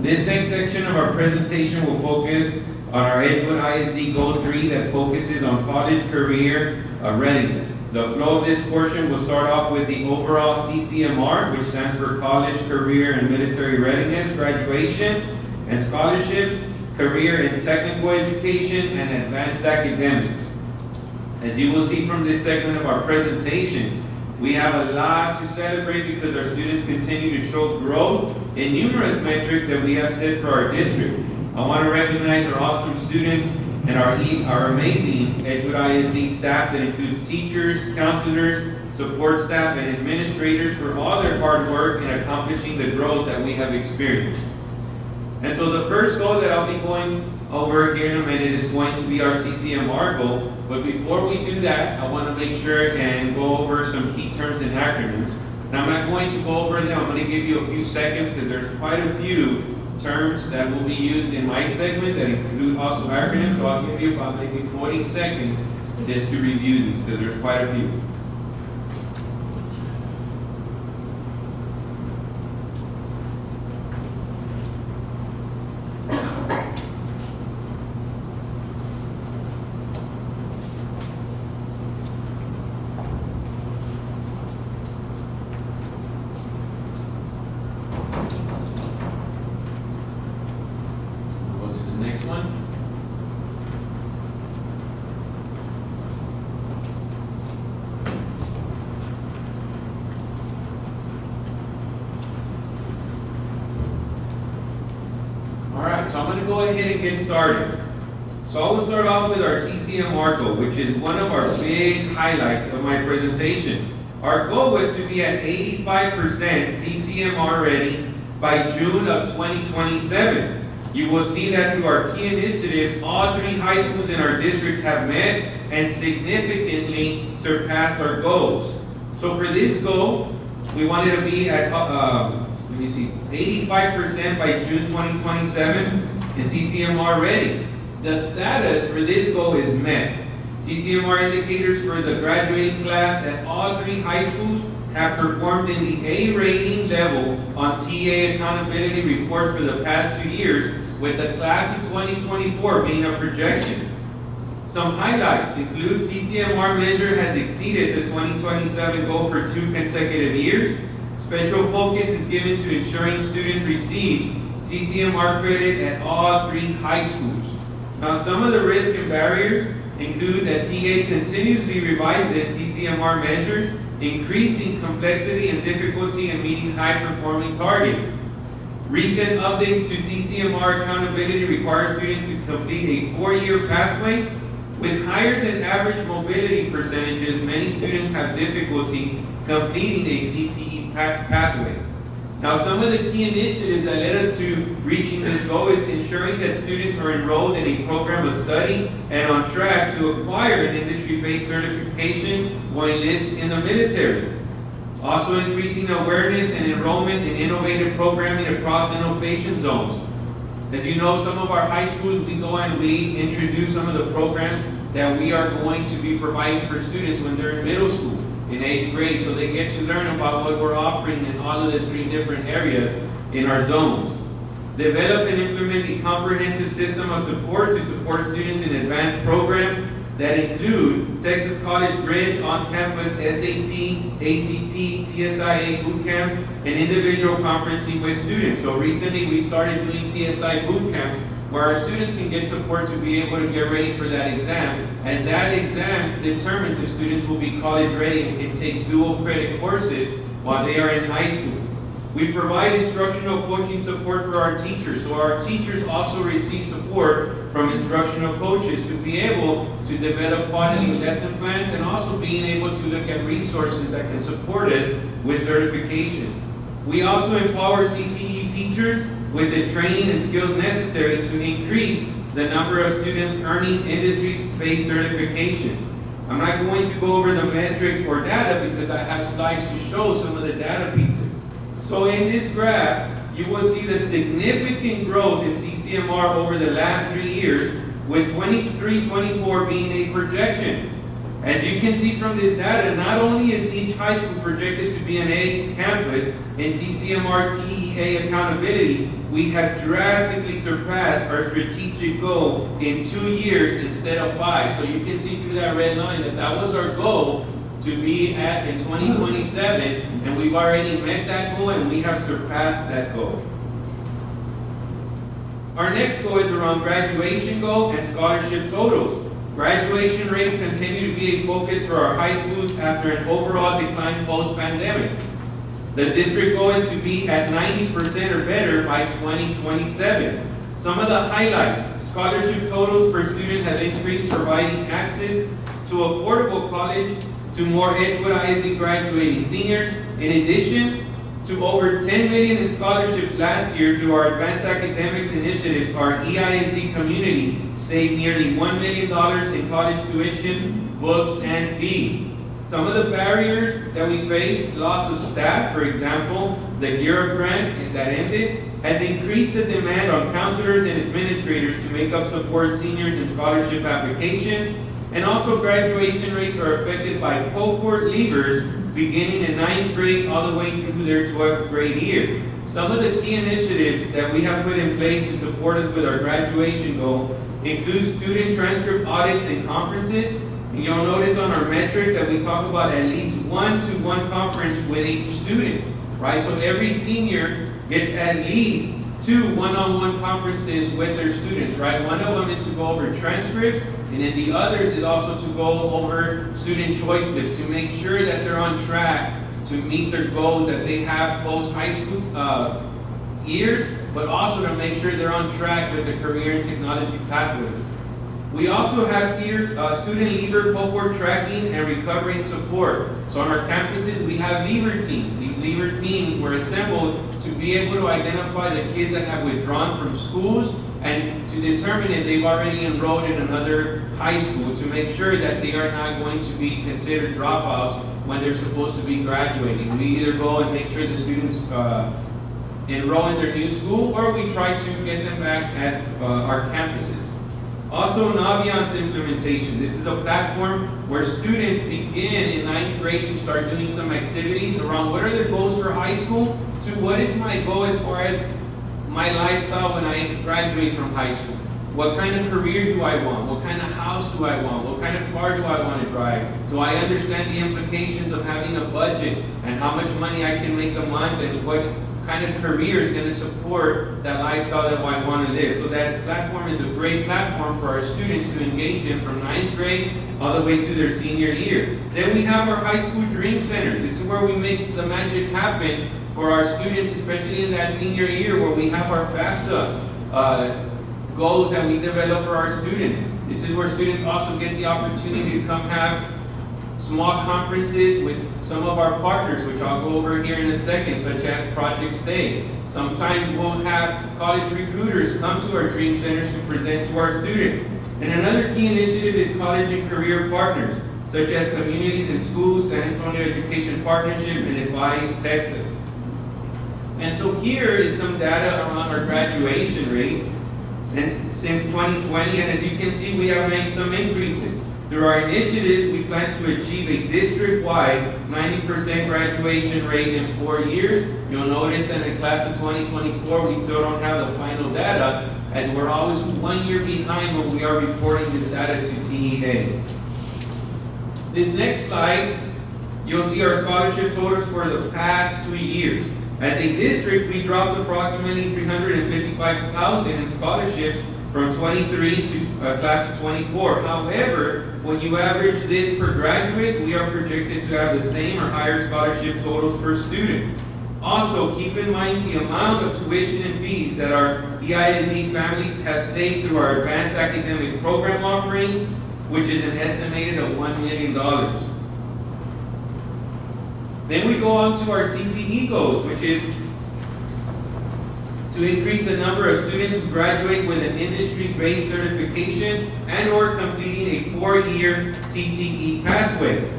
[SPEAKER 8] This next section of our presentation will focus on our Edgewood ISD Goal 3 that focuses on college career readiness. The flow of this portion will start off with the overall CCMR, which stands for College, Career, and Military Readiness, Graduation, and Scholarships, Career and Technical Education, and Advanced Academics. As you will see from this segment of our presentation, we have a lot to celebrate because our students continue to show growth in numerous metrics that we have set for our district. I want to recognize our awesome students and our amazing Edgewood ISD staff that includes teachers, counselors, support staff, and administrators for all their hard work in accomplishing the growth that we have experienced. And so the first goal that I'll be going over here in a minute is going to be our CCMR goal. But before we do that, I want to make sure and go over some key terms and acronyms. Now I'm not going to go over them. I'm going to give you a few seconds because there's quite a few terms that will be used in my segment that include also acronyms. So I'll give you about maybe 40 seconds just to review these because there's quite a few. Next one. All right, so I'm going to go ahead and get started. So I will start off with our CCMR goal, which is one of our big highlights of my presentation. Our goal was to be at 85% CCMR ready by June of 2027. You will see that through our key initiatives, all 3 high schools in our district have met and significantly surpassed our goals. So for this goal, we wanted to be at, 85% by June 2027 and CCMR ready. The status for this goal is met. CCMR indicators for the graduating class at all 3 high schools have performed in the A rating level on TA accountability report for the past 2 years, with the class of 2024 being a projection. Some highlights include CCMR measure has exceeded the 2027 goal for 2 consecutive years. Special focus is given to ensuring students receive CCMR credit at all 3 high schools. Now, some of the risks and barriers include that TA continuously revises CCMR measures, increasing complexity and difficulty in meeting high-performing targets. Recent updates to CCMR accountability require students to complete a 4-year pathway. With higher than average mobility percentages, many students have difficulty completing a CTE pathway. Now, some of the key initiatives that led us to reaching this goal is ensuring that students are enrolled in a program of study and on track to acquire an industry-based certification or enlist in the military. Also increasing awareness and enrollment in innovative programming across innovation zones. As you know, some of our high schools, we go and we introduce some of the programs that we are going to be providing for students when they're in middle school. in 8th grade, so they get to learn about what we're offering in all of the 3 different areas in our zones. Develop and implement a comprehensive system of support to support students in advanced programs that include Texas College Bridge, on-campus SAT, ACT, TSIA boot camps, and individual conferencing with students. So recently we started doing TSI boot camps where our students can get support to be able to get ready for that exam, as that exam determines if students will be college ready and can take dual credit courses while they are in high school. We provide instructional coaching support for our teachers, so our teachers also receive support from instructional coaches to be able to develop quality lesson plans and also being able to look at resources that can support us with certifications. We also empower CTE teachers with the training and skills necessary to increase the number of students earning industry-based certifications. I'm not going to go over the metrics or data because I have slides to show some of the data pieces. So in this graph, you will see the significant growth in CCMR over the last 3 years, with 23-24 being a projection. As you can see from this data, not only is each high school projected to be an A campus in CCMR TEA accountability, we have drastically surpassed our strategic goal in 2 years instead of 5. So you can see through that red line that that was our goal to be at in 2027, and we've already met that goal and we have surpassed that goal. Our next goal is around graduation goal and scholarship totals. Graduation rates continue to be a focus for our high schools after an overall decline post-pandemic. The district goal is to be at 90% or better by 2027. Some of the highlights: scholarship totals per student have increased, providing access to affordable college to more Edgewood ISD graduating seniors. In addition to over $10 million in scholarships last year through our advanced academics initiatives, our EISD community saved nearly $1 million in college tuition, books, and fees. Some of the barriers that we face: loss of staff, for example, the Gear Up grant that ended, has increased the demand on counselors and administrators to make up support seniors in scholarship applications. And also, graduation rates are affected by cohort leavers beginning in 9th grade all the way through their 12th grade year. Some of the key initiatives that we have put in place to support us with our graduation goal include student transcript audits and conferences. And you'll notice on our metric that we talk about at least 1-to-1 conference with each student, right? So every senior gets at least 2 one-on-one conferences with their students, right? One of them is to go over transcripts, and then the others is also to go over student choice lists to make sure that they're on track to meet their goals that they have post-high school years, but also to make sure they're on track with the career and technology pathways. We also have student leaver cohort tracking and recovery and support. So on our campuses, we have leaver teams. These leaver teams were assembled to be able to identify the kids that have withdrawn from schools and to determine if they've already enrolled in another high school to make sure that they are not going to be considered dropouts when they're supposed to be graduating. We either go and make sure the students enroll in their new school, or we try to get them back at our campuses. Also, Naviance implementation. This is a platform where students begin in 9th grade to start doing some activities around what are their goals for high school to what is my goal as far as my lifestyle when I graduate from high school. What kind of career do I want? What kind of house do I want? What kind of car do I want to drive? Do I understand the implications of having a budget and how much money I can make a month and what kind of career is going to support that lifestyle that I want to live? So that platform is a great platform for our students to engage in from 9th grade all the way to their senior year. Then we have our high school dream centers. This is where we make the magic happen for our students, especially in that senior year where we have our FAFSA goals that we develop for our students. This is where students also get the opportunity to come have small conferences with some of our partners, which I'll go over here in a second, such as Project Stay. Sometimes we'll have college recruiters come to our dream centers to present to our students. And another key initiative is college and career partners, such as Communities in Schools, San Antonio Education Partnership, and Advise Texas. And so here is some data around our graduation rates and since 2020, and as you can see, we have made some increases. Through our initiatives, we plan to achieve a district-wide 90% graduation rate in 4 years. You'll notice that in the class of 2024, we still don't have the final data, as we're always 1 year behind when we are reporting this data to TEA. This next slide, you'll see our scholarship totals for the past 2 years. As a district, we dropped approximately $355,000 in scholarships from 23 to class of 24. However, when you average this per graduate, we are projected to have the same or higher scholarship totals per student. Also, keep in mind the amount of tuition and fees that our ISD families have saved through our advanced academic program offerings, which is an estimated of $1 million. Then we go on to our CTE goals, which is to increase the number of students who graduate with an industry-based certification and or completing a 4-year CTE pathway.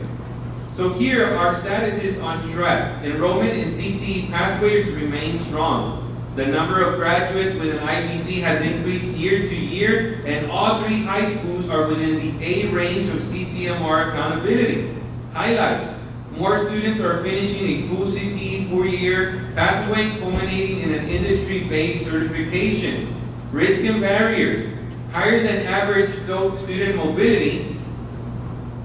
[SPEAKER 8] So here, our status is on track. Enrollment in CTE pathways remains strong. The number of graduates with an IBC has increased year to year, and all 3 high schools are within the A range of CCMR accountability. Highlights: more students are finishing a full CTE 4-year pathway, culminating in an industry-based certification. Risk and barriers: higher than average student mobility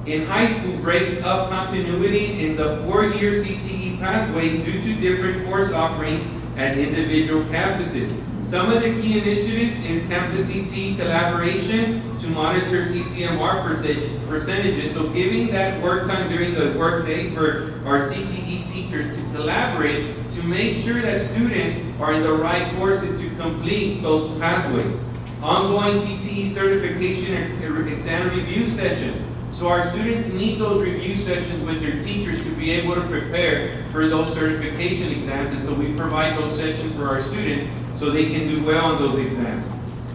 [SPEAKER 8] in high school breaks up continuity in the 4-year CTE pathways due to different course offerings at individual campuses. Some of the key initiatives is campus CTE collaboration to monitor CCMR percentages, so giving that work time during the workday for our CTE teachers to collaborate to make sure that students are in the right courses to complete those pathways. Ongoing CTE certification and exam review sessions. So our students need those review sessions with their teachers to be able to prepare for those certification exams, and so we provide those sessions for our students so they can do well on those exams.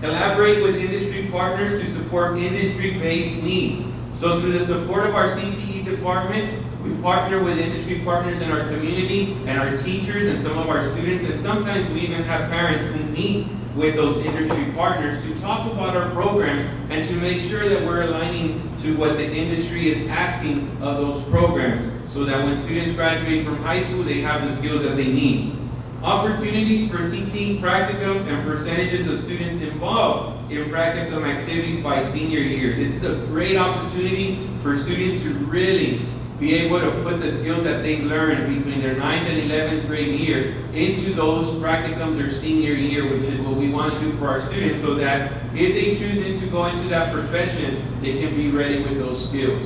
[SPEAKER 8] Collaborate with industry partners to support industry-based needs. So through the support of our CTE department, we partner with industry partners in our community and our teachers and some of our students, and sometimes we even have parents who meet with those industry partners to talk about our programs and to make sure that we're aligning to what the industry is asking of those programs, so that when students graduate from high school, they have the skills that they need. Opportunities for CTE practicums and percentages of students involved in practicum activities by senior year. This is a great opportunity for students to really be able to put the skills that they've learned between their 9th and 11th grade year into those practicums their senior year, which is what we want to do for our students, so that if they choose to go into that profession, they can be ready with those skills.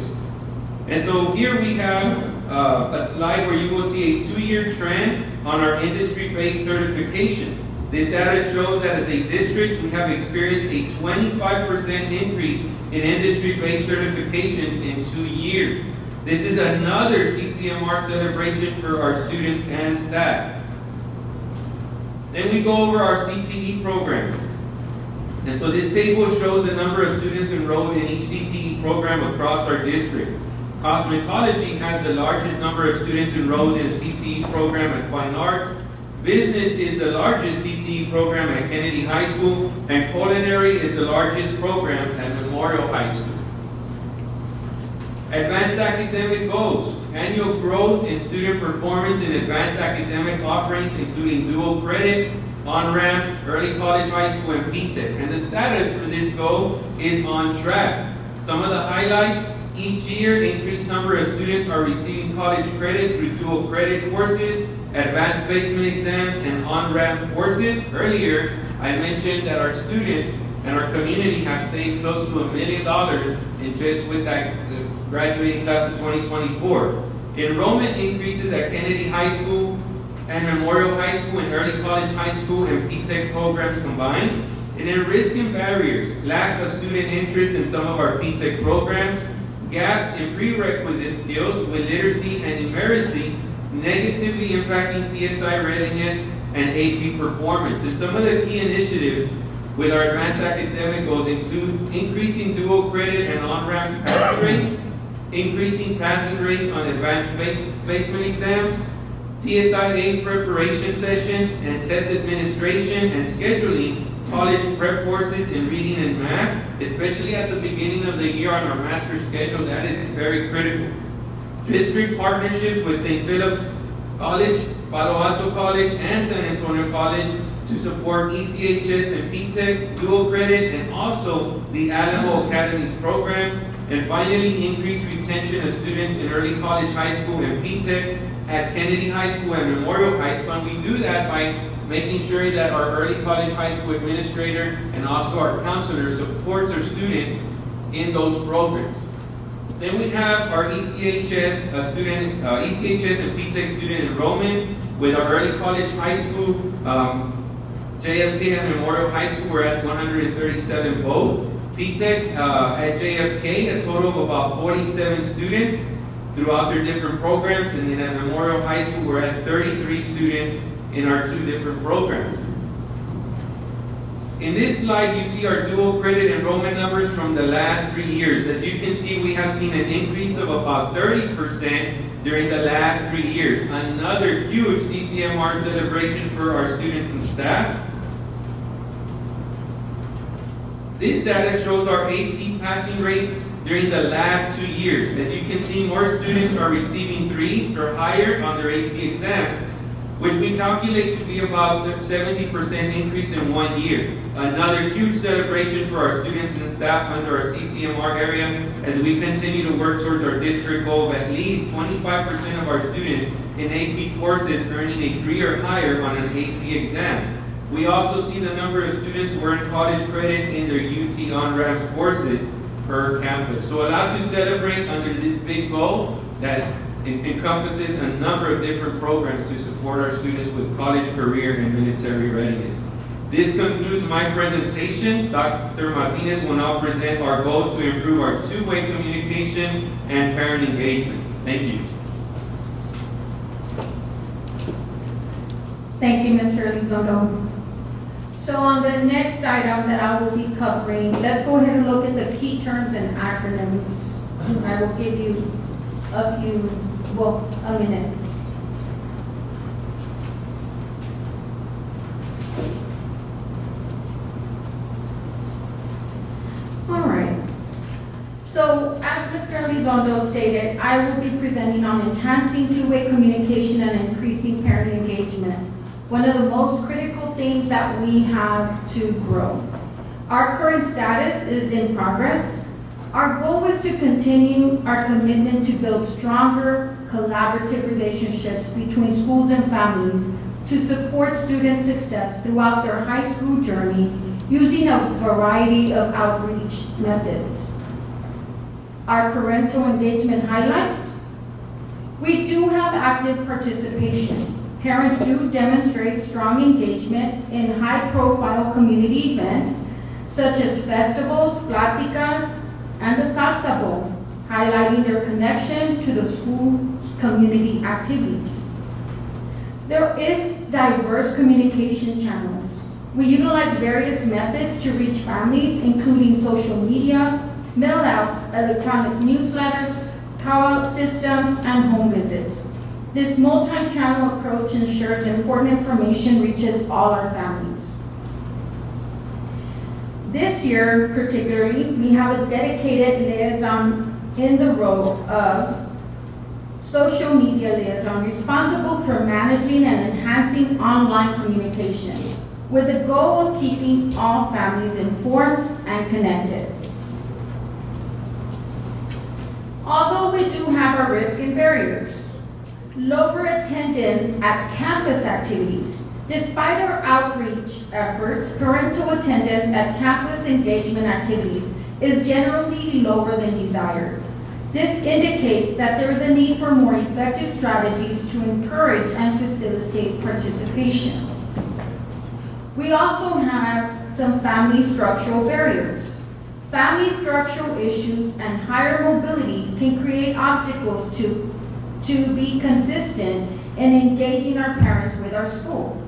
[SPEAKER 8] And so here we have a slide where you will see a 2-year trend on our industry-based certification. This data shows that as a district, we have experienced a 25% increase in industry-based certifications in 2 years. This is another CCMR celebration for our students and staff. Then we go over our CTE programs. And so this table shows the number of students enrolled in each CTE program across our district. Cosmetology has the largest number of students enrolled in a CTE program at Fine Arts. Business is the largest CTE program at Kennedy High School, and culinary is the largest program at Memorial High School. Advanced academic goals. Annual growth in student performance in advanced academic offerings, including dual credit, on-ramps, early college, high school, and PTEC. And the status for this goal is on track. Some of the highlights: each year, increased number of students are receiving college credit through dual credit courses, advanced placement exams, and on-ramp courses. Earlier, I mentioned that our students and our community have saved close to $1 million in just with that graduating class of 2024. Enrollment increases at Kennedy High School and Memorial High School and early college, high school, and PTEC programs combined. And then risk and barriers: lack of student interest in some of our PTEC programs, gaps in prerequisite skills with literacy and numeracy, negatively impacting TSI readiness and AP performance. And some of the key initiatives with our advanced academic goals include increasing dual credit and on-ramps passing rates, increasing passing rates on advanced placement exams, TSI preparation sessions and test administration and scheduling college prep courses in reading and math, especially at the beginning of the year on our master schedule. That is very critical. District partnerships with St. Philip's College, Palo Alto College, and San Antonio College to support ECHS and PTEC dual credit, and also the Alamo Academies program. And finally, increase retention of students in early college, high school, and PTEC at Kennedy High School and Memorial High School. And we do that by making sure that our early college, high school administrator and also our counselor supports our students in those programs. Then we have our ECHS ECHS and PTEC student enrollment with our early college, high school, JFK and Memorial High School. We're at 137 both. PTEC at JFK, a total of about 47 students throughout their different programs, and then at Memorial High School, we're at 33 students in our two different programs. In this slide, you see our dual credit enrollment numbers from the last 3 years. As you can see, we have seen an increase of about 30% during the last 3 years. Another huge CCMR celebration for our students and staff. This data shows our AP passing rates during the last 2 years. As you can see, more students are receiving 3s or higher on their AP exams, which we calculate to be about a 70% increase in 1 year. Another huge celebration for our students and staff under our CCMR area as we continue to work towards our district goal of at least 25% of our students in AP courses earning a 3 or higher on an AP exam. We also see the number of students who earn college credit in their UT on-ramps courses per campus. So a lot to celebrate under this big goal that it encompasses a number of different programs to support our students with college, career, and military readiness. This concludes my presentation. Dr. Martinez will now present our goal to improve our two-way communication and parent engagement. Thank you.
[SPEAKER 7] Thank you, Mr. Elizondo. So on the next item that I will be covering, let's go ahead and look at the key terms and acronyms. I will give you a minute. All right. So as Mr. Elizondo stated, I will be presenting on enhancing two-way communication and increasing parent engagement. One of the most critical things that we have to grow. Our current status is in progress. Our goal is to continue our commitment to build stronger collaborative relationships between schools and families to support student success throughout their high school journey using a variety of outreach methods. Our parental engagement highlights. We do have active participation. Parents do demonstrate strong engagement in high-profile community events such as festivals, pláticas, and the Salsa Bowl, highlighting their connection to the school's community activities. There is diverse communication channels. We utilize various methods to reach families, including social media, mail-outs, electronic newsletters, call-out systems, and home visits. This multi-channel approach ensures important information reaches all our families. This year, particularly, we have a dedicated liaison in the role of social media liaison responsible for managing and enhancing online communication with the goal of keeping all families informed and connected. Although we do have our risk and barriers, lower attendance at campus activities. Despite our outreach efforts, parental attendance at campus engagement activities is generally lower than desired. This indicates that there is a need for more effective strategies to encourage and facilitate participation. We also have some family structural barriers. Family structural issues and higher mobility can create obstacles to be consistent in engaging our parents with our school.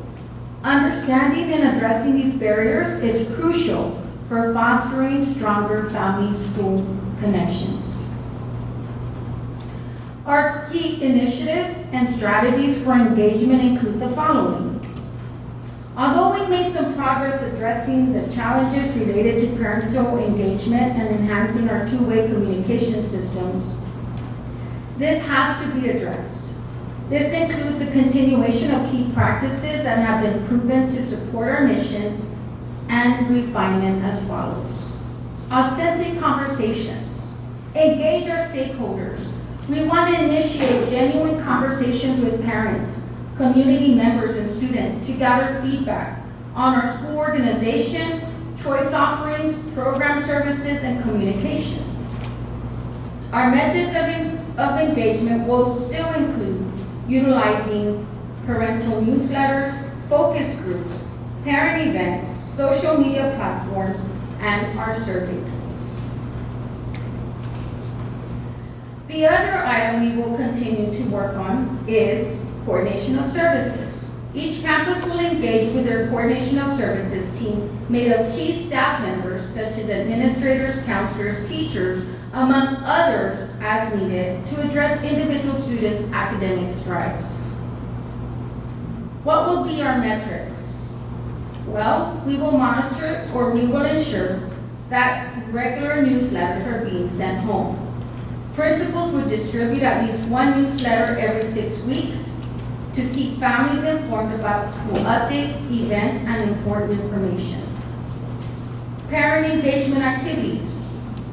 [SPEAKER 7] Understanding and addressing these barriers is crucial for fostering stronger family-school connections. Our key initiatives and strategies for engagement include the following. Although we made some progress addressing the challenges related to parental engagement and enhancing our two-way communication systems, this has to be addressed. This includes a continuation of key practices that have been proven to support our mission and refinement as follows. Authentic conversations. Engage our stakeholders. We want to initiate genuine conversations with parents, community members, and students to gather feedback on our school organization, choice offerings, program services, and communication. Our methods of engagement will still include utilizing parental newsletters, focus groups, parent events, social media platforms, and our survey tools. The other item we will continue to work on is coordination of services. Each campus will engage with their coordination of services team made of key staff members such as administrators, counselors, teachers, among others as needed to address individual students' academic strides. What will be our metrics? Well, we will monitor or we will ensure that regular newsletters are being sent home. Principals would distribute at least one newsletter every 6 weeks to keep families informed about school updates, events, and important information. Parent engagement activities.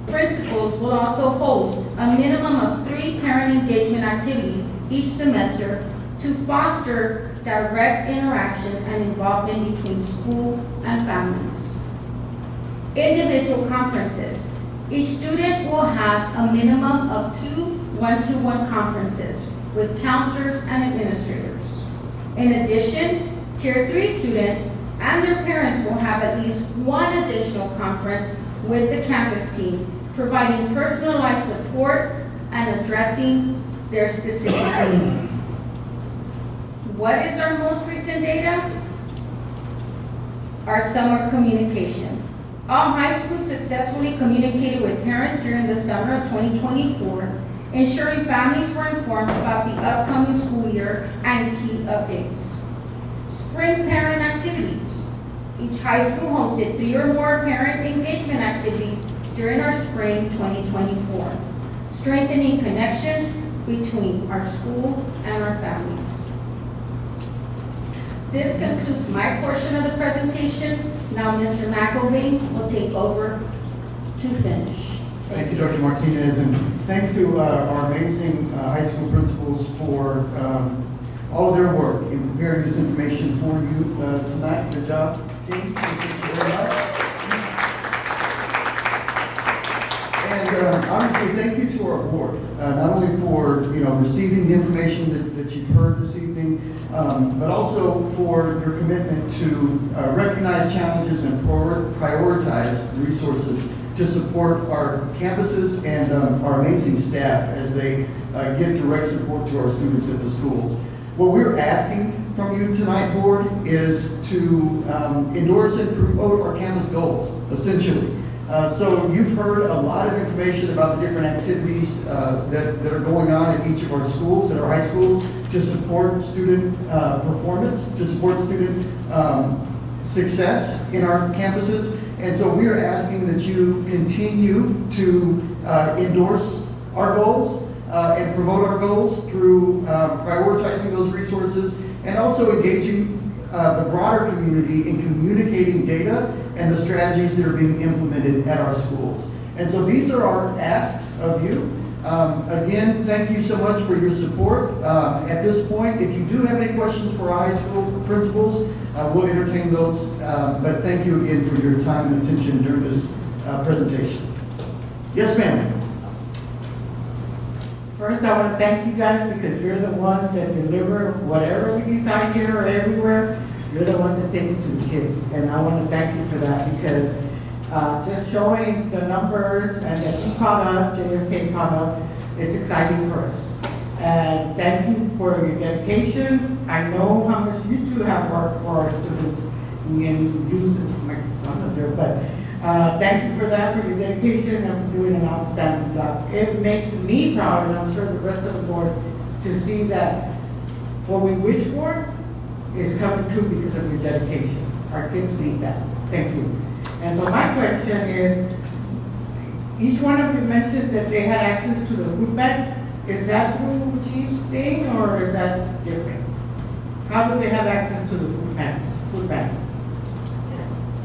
[SPEAKER 7] Principals will also host a minimum of 3 parent engagement activities each semester to foster direct interaction and involvement between school and families. Individual conferences. Each student will have a minimum of 2 one-to-one conferences with counselors and administrators. In addition, Tier 3 students and their parents will have at least one additional conference with the campus team, providing personalized support and addressing their specific needs. What is our most recent data? Our summer communication. All high schools successfully communicated with parents during the summer of 2024, ensuring families were informed about the upcoming school year and key updates. Spring parent activities. Each high school hosted 3 or more parent engagement activities during our spring 2024, strengthening connections between our school and our families. This concludes my portion of the presentation. Now Mr. McElveen will take over to finish.
[SPEAKER 9] Thank you, Dr. Martinez, and thanks to our amazing high school principals for all of their work in preparing this information for you tonight. Good job, team. Thank you very much. And honestly, thank you to our board, not only for receiving the information that you've heard this evening, but also for your commitment to recognize challenges and prioritize the resources to support our campuses and our amazing staff as they give direct support to our students at the schools. What we're asking from you tonight, board, is to endorse and promote our campus goals, essentially. So you've heard a lot of information about the different activities that are going on at each of our schools, at our high schools, to support student performance, to support student success in our campuses. And so we are asking that you continue to endorse our goals and promote our goals through prioritizing those resources and also engaging the broader community in communicating data and the strategies that are being implemented at our schools. And so these are our asks of you. Again, thank you so much for your support. At this point, if you do have any questions for our high school principals, we'll entertain those. But thank you again for your time and attention during this presentation. Yes, ma'am.
[SPEAKER 1] First, I want to thank you guys because you're the ones that deliver whatever we decide here or everywhere. You're the ones that take it to the kids. And I want to thank you for that because just showing the numbers and that you caught up, JFK caught up, it's exciting for us. And thank you for your dedication. I know how much you two have worked for our students and use it to make some of there, but thank you for that, for your dedication and for doing an outstanding job. It makes me proud, and I'm sure the rest of the board, to see that what we wish for is coming true because of your dedication. Our kids need that. Thank you. And so my question is, each one of you mentioned that they had access to the food bank. Is that through Chief's thing or is that different? How do they have access to the food bank?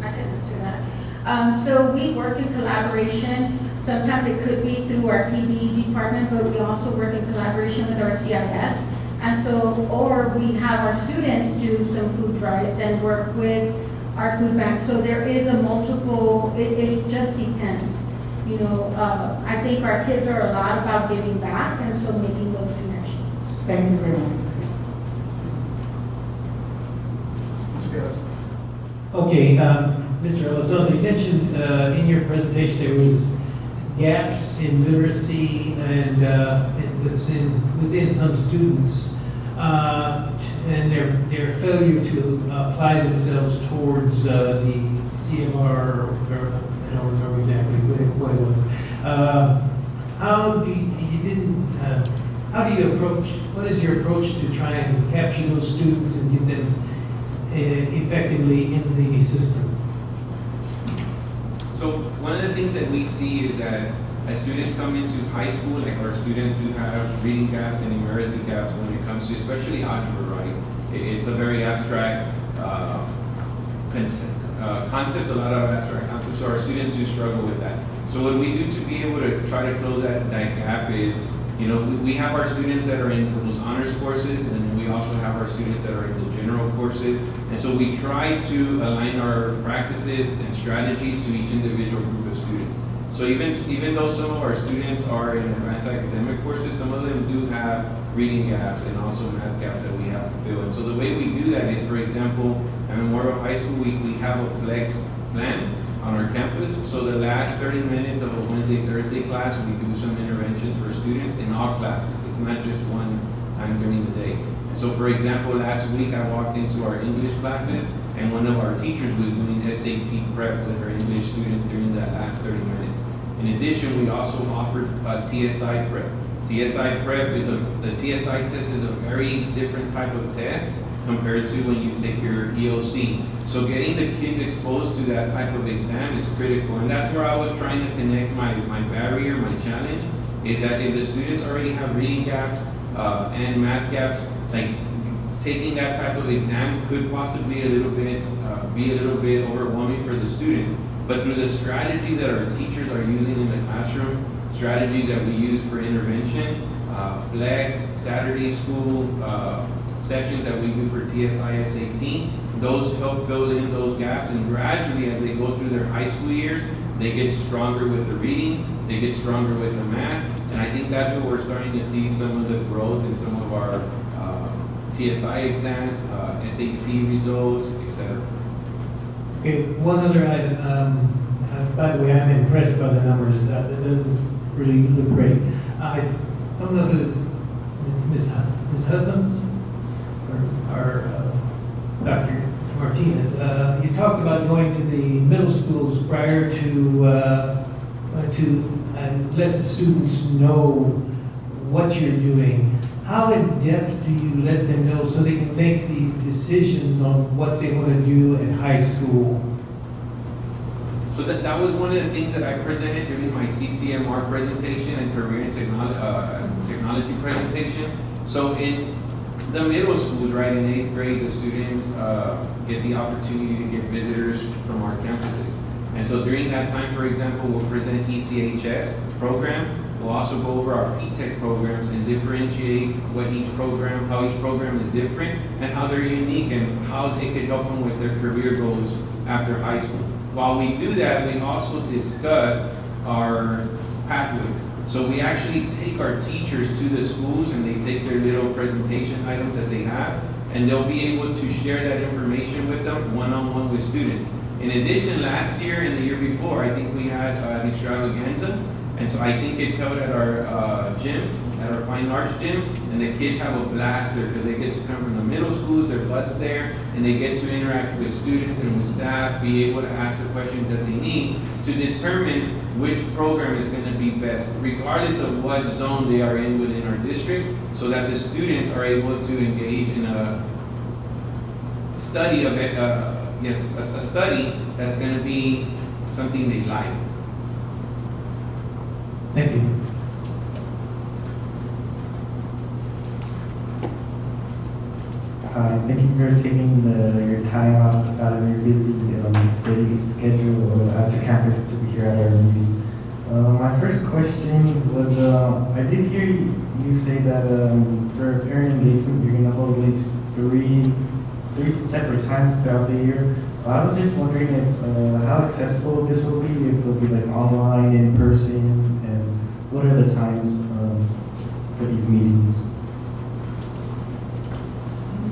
[SPEAKER 7] I can answer that. So we work in collaboration. Sometimes it could be through our PBE department, but we also work in collaboration with our CIS. And so, or we have our students do some food drives and work with our food bank. So there is a multiple, it just depends. You know, I think our kids are a lot about giving back and so making those connections.
[SPEAKER 1] Thank you very much.
[SPEAKER 10] Okay, Mr. Elizondo, you mentioned in your presentation there was gaps in literacy and within some students and their failure to apply themselves towards the CMR, or I don't remember exactly what it was. How do you approach, what is your approach to try and capture those students and get them effectively in the system?
[SPEAKER 8] So one of the things that we see is that as students come into high school, like our students do have reading gaps and numeracy gaps when it comes to especially algebra, right? It's a very abstract concept, a lot of abstract concepts, so our students do struggle with that. So what we do to be able to try to close that gap is, you know, we have our students that are in those honors courses, and we also have our students that are in the general courses. And so we try to align our practices and strategies to each individual group of students. So even though some of our students are in advanced academic courses, some of them do have reading gaps and also math gaps that we have to fill. And so the way we do that is, for example, at Memorial High School, we have a flex plan on our campus. So the last 30 minutes of a Wednesday, Thursday class, we do some interventions for students in all classes. It's not just one time during the day. And so, for example, last week I walked into our English classes, and one of our teachers was doing SAT prep with her English students during that last 30 minutes. In addition, we also offered TSI prep. TSI prep is the TSI test is a very different type of test compared to when you take your EOC. So getting the kids exposed to that type of exam is critical, and that's where I was trying to connect my barrier, my challenge, is that if the students already have reading gaps and math gaps, like taking that type of exam could possibly be a little bit overwhelming for the students. But through the strategies that our teachers are using in the classroom, strategies that we use for intervention, flex, Saturday school, sessions that we do for TSI, SAT, those help fill in those gaps, and gradually as they go through their high school years, they get stronger with the reading, they get stronger with the math, and I think that's where we're starting to see some of the growth in some of our TSI exams, SAT results, etc.
[SPEAKER 10] Okay, one other item. By the way, I'm impressed by the numbers. Those really look great. I don't know if it's Ms. Husbands or Dr. Martinez. You talked about going to the middle schools prior to let the students know what you're doing. How in depth do you let them know so they can make these decisions on what they want to do in high school?
[SPEAKER 8] So that was one of the things that I presented during my CCMR presentation and career and technology presentation. So in the middle schools, right, in 8th grade, the students get the opportunity to get visitors from our campuses. And so during that time, for example, we'll present ECHS program. We'll also go over our P-Tech programs and differentiate what each program, how each program is different, and how they're unique and how they can help them with their career goals after high school. While we do that, we also discuss our pathways. So we actually take our teachers to the schools and they take their little presentation items that they have, and they'll be able to share that information with them one-on-one with students. In addition, last year and the year before, I think we had an extravaganza. And so I think it's held at our gym, at our Fine Arts gym, and the kids have a blast there because they get to come from the middle schools, they're bused there, and they get to interact with students and with staff, be able to ask the questions that they need to determine which program is going to be best, regardless of what zone they are in within our district, so that the students are able to engage in a study of it, yes, a study that's going to be something they like.
[SPEAKER 10] Thank you.
[SPEAKER 11] Thank you for taking your time out of your busy daily schedule out to campus to be here at our meeting. My first question was, I did hear you say that for parent engagement, you're going to hold at least three separate times throughout the year. I was just wondering if how accessible this will be, if it'll be like online, in person, and what are the times for these meetings?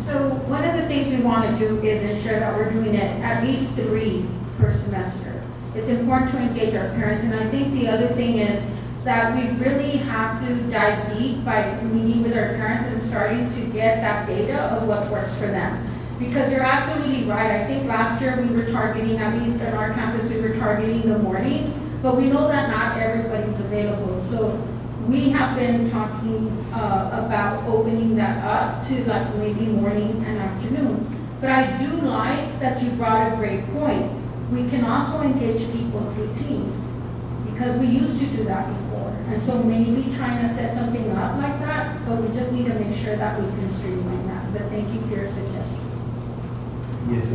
[SPEAKER 12] So one of the things we want to do is ensure that we're doing it at least 3 per semester. It's important to engage our parents, and I think the other thing is that we really have to dive deep by meeting with our parents and starting to get that data of what works for them. Because you're absolutely right. I think last year we were targeting, at least at our campus, we were targeting the morning, but we know that not everybody's available. So we have been talking about opening that up to like maybe morning and afternoon. But I do like that you brought a great point. We can also engage people through teams because we used to do that before. And so maybe trying to set something up like that, but we just need to make sure that we can streamline that. But thank you for your suggestion.
[SPEAKER 11] Yes,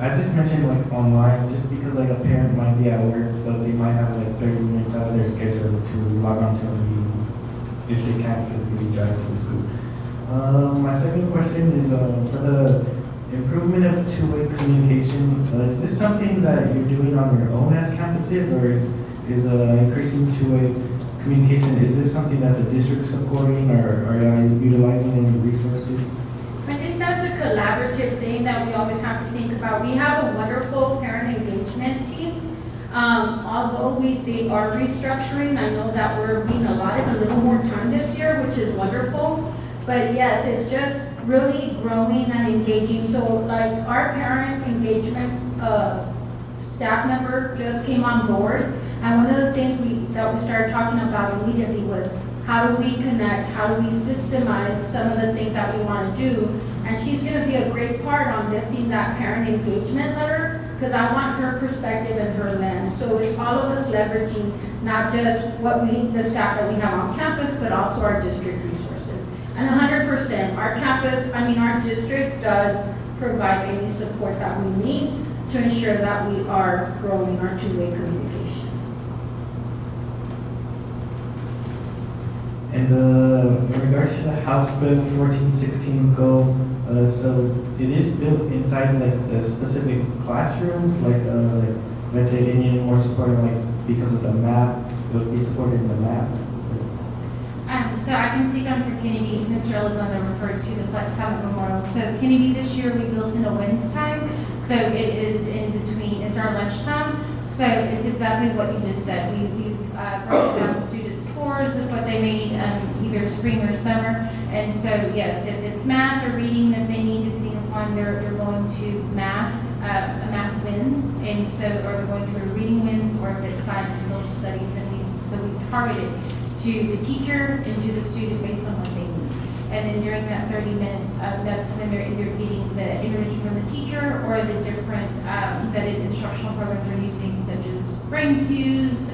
[SPEAKER 11] I just mentioned like online, just because like a parent might be at work, but they might have like 30 minutes out of their schedule to log on to a meeting if they can't physically drive to the school. My second question is for the improvement of two-way communication. Is this something that you're doing on your own as campuses, or is increasing two-way communication? Is this something that the district's supporting, or are you utilizing any resources?
[SPEAKER 12] I think that's a collaborative thing that we always have to think about. We have a wonderful parent engagement team. Although they are restructuring, I know that we're being allotted a little more time this year, which is wonderful. But yes, it's just really growing and engaging. So like our parent engagement staff member just came on board. And one of the things that we started talking about immediately was how do we connect, how do we systemize some of the things that we want to do. And she's going to be a great part on lifting that parent engagement letter because I want her perspective and her lens. So it's all of us leveraging not just the staff that we have on campus, but also our district resources. And 100%, our district does provide any support that we need to ensure that we are growing our two-way communication.
[SPEAKER 11] And in regards to the House Bill 1416 goal, so it is built inside like the specific classrooms, like let's say they need more support, like because of the map, it would be supported in the map.
[SPEAKER 7] So I can speak on for Kennedy. Mr. Elizondo referred to the Flex Comet Memorial. So Kennedy this year we built in a WINS time, so it is in between. It's our lunchtime, so it's exactly what you just said. We've broken down student scores with what they made either spring or summer, and so yes, if it's math or reading that they need, depending upon they're going to math, a math WINS, and so or they're going to a reading WINS, or if it's science and social studies, then we target it to the teacher and to the student based on what they need. And then during that 30 minutes, that's when they're either getting the intervention from the teacher or the different embedded instructional programs they're using, such as Brain Fuse,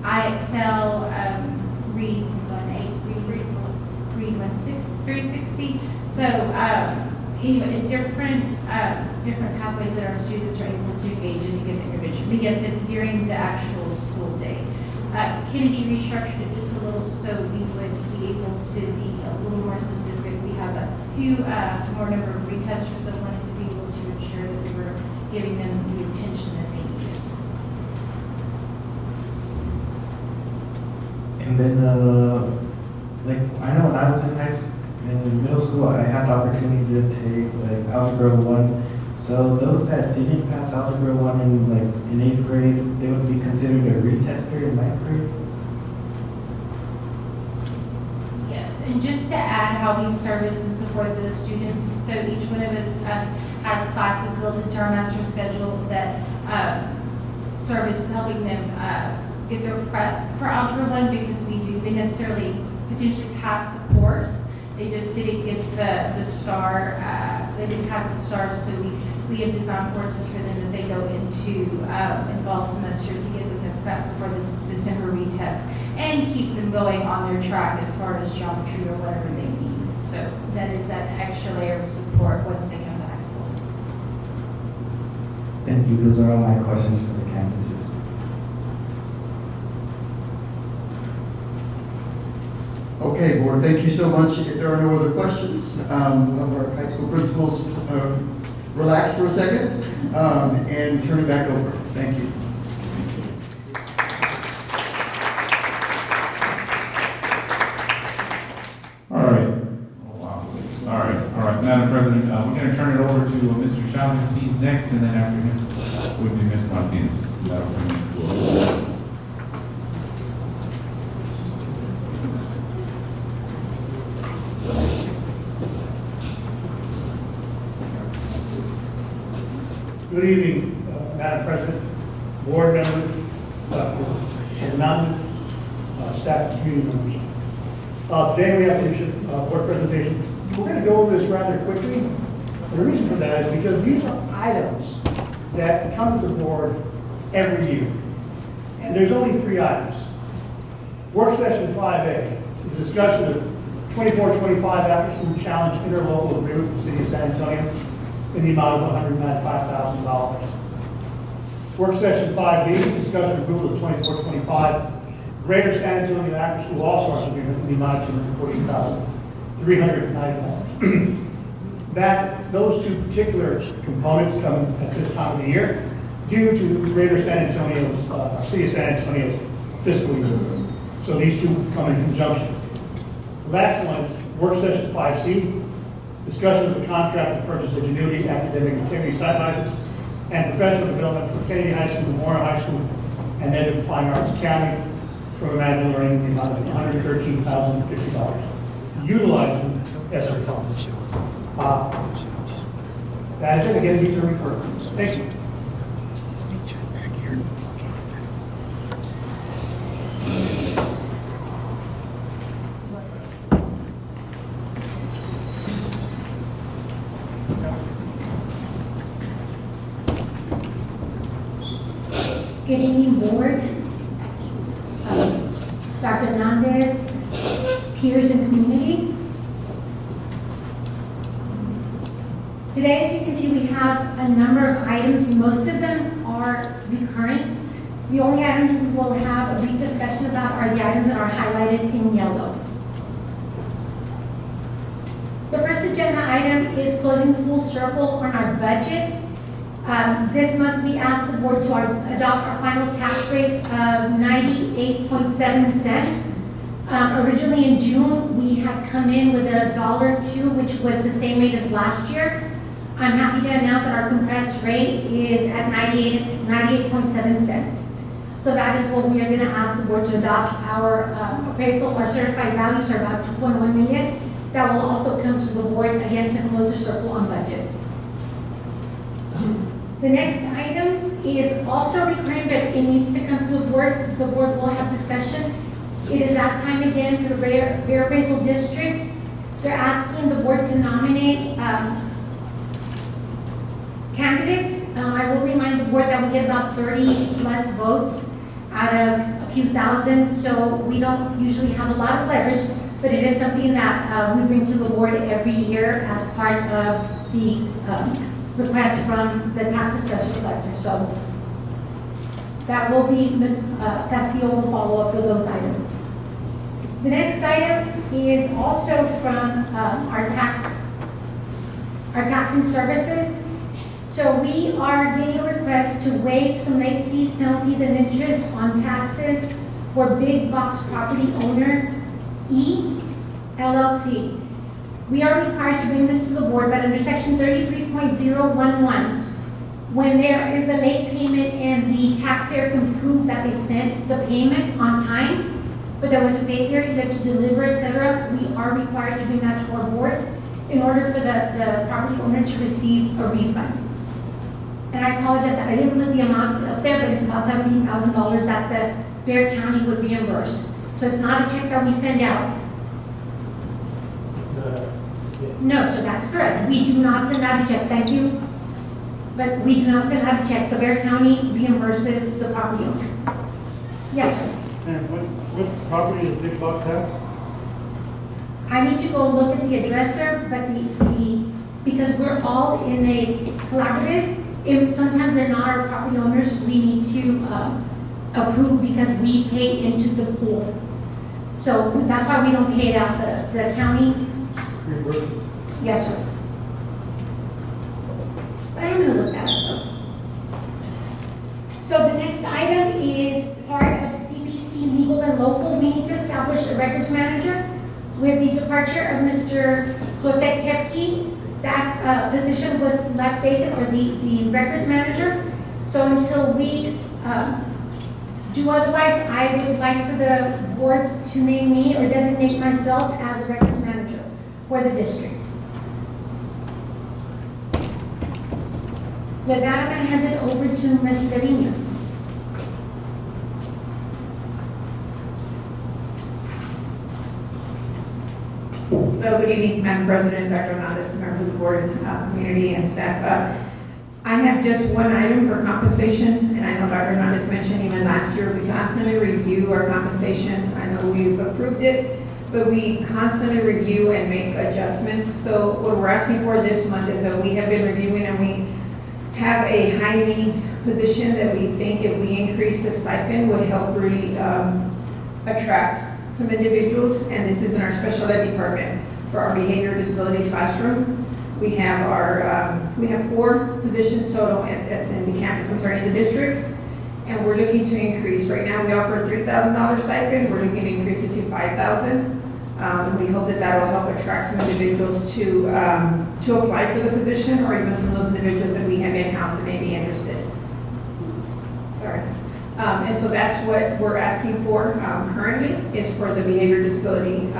[SPEAKER 7] IXL, Read 360. So anyway, different pathways that our students are able to engage in to get intervention. But yes, it's during the actual school day. Kennedy restructured it just a little so we would be able to be a little more specific. We have a few more number of retesters, so wanted to be able to ensure that we were giving them the attention that they needed.
[SPEAKER 11] And then, like I know when I was in middle school, I had the opportunity to take like Algebra 1. So those that didn't pass Algebra 1 in 8th grade, they would be considered a retester in 9th grade?
[SPEAKER 7] Yes, and just to add how we service and support those students, so each one of us has classes built into our master schedule that service helping them get their prep for Algebra 1 because they necessarily potentially pass the course. They just didn't get the STAR they didn't pass the STARS, so we have designed courses for them that they go into in fall semester to get them prepped for this December retest and keep them going on their track as far as geometry or whatever they need. So that is that extra layer of support once they come to high school.
[SPEAKER 11] Thank you. Those are all my questions for the campuses.
[SPEAKER 9] Okay, board, thank you so much. If there are no other questions, we'll have our high school principals relax for a second and turn it back over. Thank you.
[SPEAKER 13] All right. Oh, wow. All right, Madam President, we're going to turn it over to Mr. Chavez. He's next, and then after him would be Ms. Martinez. That'll bring us to
[SPEAKER 14] Good evening, Madam President, board members, Dr. Hernandez, staff and community members. Today we have leadership board presentation. We're going to go over this rather quickly. And the reason for that is because these are items that come to the board every year. And there's only 3 items. Work session 5A is a discussion of 24-25 after-school challenge interlocal agreement with the city of San Antonio in the amount of $195,000. Work session 5B, discussion approval of 24-25 Greater San Antonio After School All Stars Agreement in the amount of $240,390. Those two particular components come at this time of the year due to Greater San Antonio's, City of San Antonio's fiscal year. So these two come in conjunction. With excellence, work session 5C, discussion of the contract to purchase Ingenuity Academic Integrity Site License and professional development for Kennedy High School, Memorial High School, and Edgewood Fine Arts Academy from Imagine Learning in the amount of $113,050, utilizing ESSER funds. That is it. Again, these are recurring. Thank you.
[SPEAKER 12] Good evening, board, Dr. Hernandez, peers and community. Today, as you can see, we have a number of items. Most of them are recurrent. The only item we will have a brief discussion about are the items that are highlighted in yellow. The first agenda item is closing full circle on our budget. This month, we asked the board to adopt our final tax rate of 98.7 cents. Originally in June, we had come in with $1.02, which was the same rate as last year. I'm happy to announce that our compressed rate is at 98.7 cents. So that is what we are going to ask the board to adopt. Our appraisal, our certified values are about 2.1 million. That will also come to the board again to close the circle on budget. The next item is also recurring, but it needs to come to the board. The board will have discussion. It is that time again for the Bear Appraisal District. They're asking the board to nominate candidates. I will remind the board that we get about 30 plus votes out of a few thousand, so we don't usually have a lot of leverage, but it is something that we bring to the board every year as part of the request from the tax assessor collector. So that will be, Ms. Castillo will follow up with those items. The next item is also from our taxing services. So we are getting a request to waive some late fees, penalties, and interest on taxes for big box property owner E LLC. We are required to bring this to the board, but under section 33.011, when there is a late payment and the taxpayer can prove that they sent the payment on time, but there was a failure either to deliver, etc., we are required to bring that to our board in order for the property owner to receive a refund. And I apologize, I didn't put the amount up there, but it's about $17,000 that the Bexar County would reimburse. So it's not a check that we send out.
[SPEAKER 7] No, sir, that's correct. We do not send out a check, thank you. But we do not send out a check. The Bear County reimburses the property owner. Yes, sir.
[SPEAKER 14] And what property does Big Box have?
[SPEAKER 7] I need to go look at the address, sir, but because we're all in a collaborative, if sometimes they're not our property owners, we need to approve because we pay into the pool. So that's why we don't pay it out, the county.
[SPEAKER 14] Reimbursement.
[SPEAKER 7] Yes, sir. But I'm gonna look that up. So the next item is part of CPC Legal and Local. We need to establish a records manager. With the departure of Mr. Jose Kepke, that position was left vacant, or the records manager. So until we do otherwise, I would like for the board to name me or designate myself as a records manager for the district. With that, I'm going to hand it over to Ms. Levina.
[SPEAKER 5] So good evening, Madam President, Dr. Hernandez, members of the board, community, and staff. I have just one item for compensation, and I know Dr. Hernandez mentioned even last year, we constantly review our compensation. I know we've approved it, but we constantly review and make adjustments. So what we're asking for this month is that we have been reviewing, and we have a high needs position that we think if we increase the stipend would help really attract some individuals, and this is in our special ed department for our behavior disability classroom. We have we have 4 positions total in the campus, in the district, and we're looking to increase. Right now, we offer a $3,000 stipend. We're looking to increase it to $5,000. And we hope that that will help attract some individuals to apply for the position, or even some of those individuals that we have in-house that may be interested. Sorry. And so that's what we're asking for currently, is for the behavior disability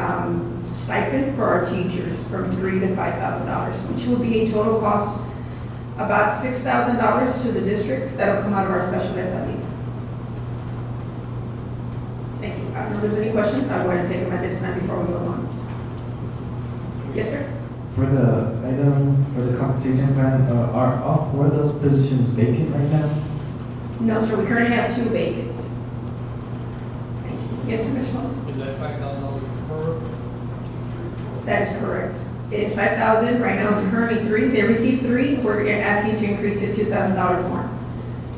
[SPEAKER 5] stipend for our teachers from $3,000 to $5,000, which will be a total cost about $6,000 to the district. That'll come out of our special ed funding. Thank you. I don't know if there's any questions. I'll go ahead and take them at this time before we move on. Yes, sir.
[SPEAKER 11] For the item, for the compensation plan, are all 4 of those positions vacant right now?
[SPEAKER 7] No, sir, we currently have 2 vacant. Thank you. Yes, sir, Ms. Schmaltz?
[SPEAKER 15] Is that $5,000 per?
[SPEAKER 7] That is correct. It is $5,000. Right now, it's currently 3. They received 3. We're asking to increase it $2,000 more.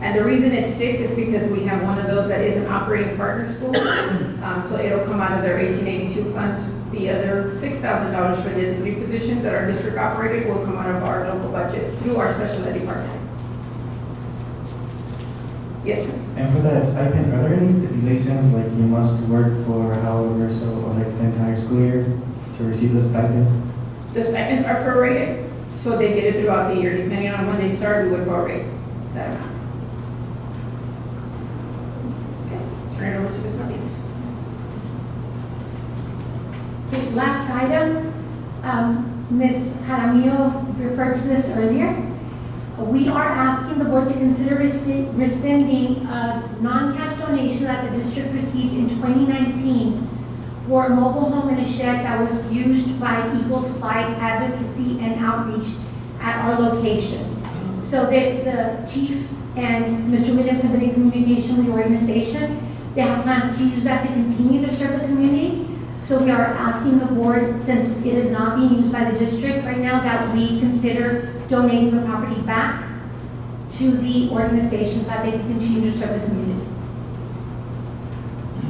[SPEAKER 7] And the reason it's 6 is because we have one of those that is an operating partner school. So it'll come out of their 1882 funds. The other $6,000 for the 3 positions that are district operated will come out of our local budget through our special ed department. Yes, sir.
[SPEAKER 11] And for that stipend, are there any stipulations, like you must work for however so, or like the entire school year to receive the stipend?
[SPEAKER 7] The stipends are prorated, so they get it throughout the year. Depending on when they start, we would prorate that amount. Okay, turn it over to Ms. Martinez. Okay, last item, Ms. Jaramillo referred to this earlier. We are asking the board to consider rescinding a non-cash donation that the district received in 2019 for a mobile home and a shed that was used by Eagles Flight Advocacy and Outreach at our location. So the chief and Mr. Williams have been in communication with the organization. They have plans to use that to continue to serve the community. So we are asking the board, since it is not being used by the district right now, that we consider donating the property back to the organization so that they can continue to serve the community.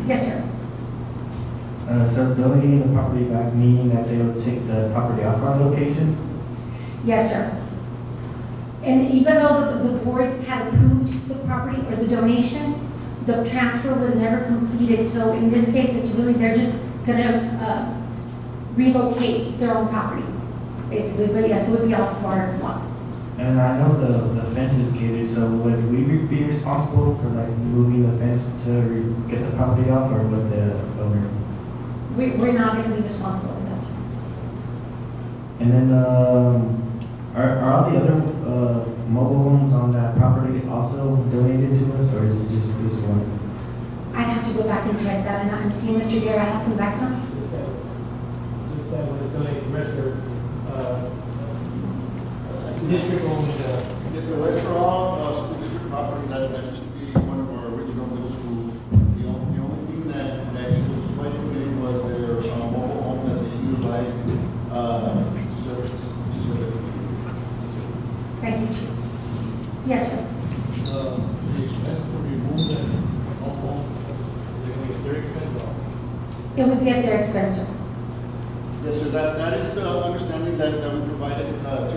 [SPEAKER 7] Yes, sir.
[SPEAKER 11] So donating the property back, meaning that they will take the property off our location?
[SPEAKER 7] Yes, sir. And even though the board had approved the property or the donation, the transfer was never completed. So in this case, it's really, they're just gonna relocate their own property, basically. But yes, it would be off of our lot.
[SPEAKER 11] And I know the fence is gated, so would we be responsible for like moving the fence to get the property off, or would the owner?
[SPEAKER 7] We're not going to be responsible for that, sir.
[SPEAKER 11] And then, are all the other mobile homes on that property also donated to us, or is it just this one?
[SPEAKER 7] I'd have to go back and check that, and I'm seeing Mr. Guerra has some background.
[SPEAKER 10] Just that when it's donated, the rest are district-owned,
[SPEAKER 16] Yes, the restaurant, school district property, that used to be one of our original middle schools. The only thing that he was playing was their mobile home that they utilize, to serve the community.
[SPEAKER 17] Thank you, Chief. Yes, sir.
[SPEAKER 15] The expense to remove that mobile home, they're going to get their expense off.
[SPEAKER 17] It would be at their expense, sir.
[SPEAKER 16] Yes, sir, that is the understanding that we provided to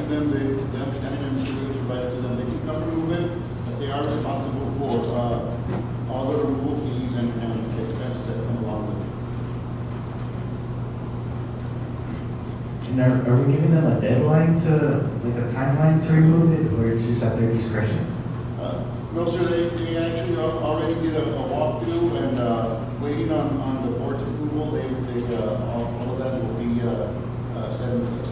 [SPEAKER 16] them, the understanding that Mr. Williams provided to them. They can come remove it, but they are responsible for all the removal fees and the expenses that come along with it.
[SPEAKER 11] And are we giving them a deadline to, like a timeline to remove it, or it's just at their discretion?
[SPEAKER 16] No, sir, they actually already did a walkthrough and waiting on the board's approval. All of that will be set in place.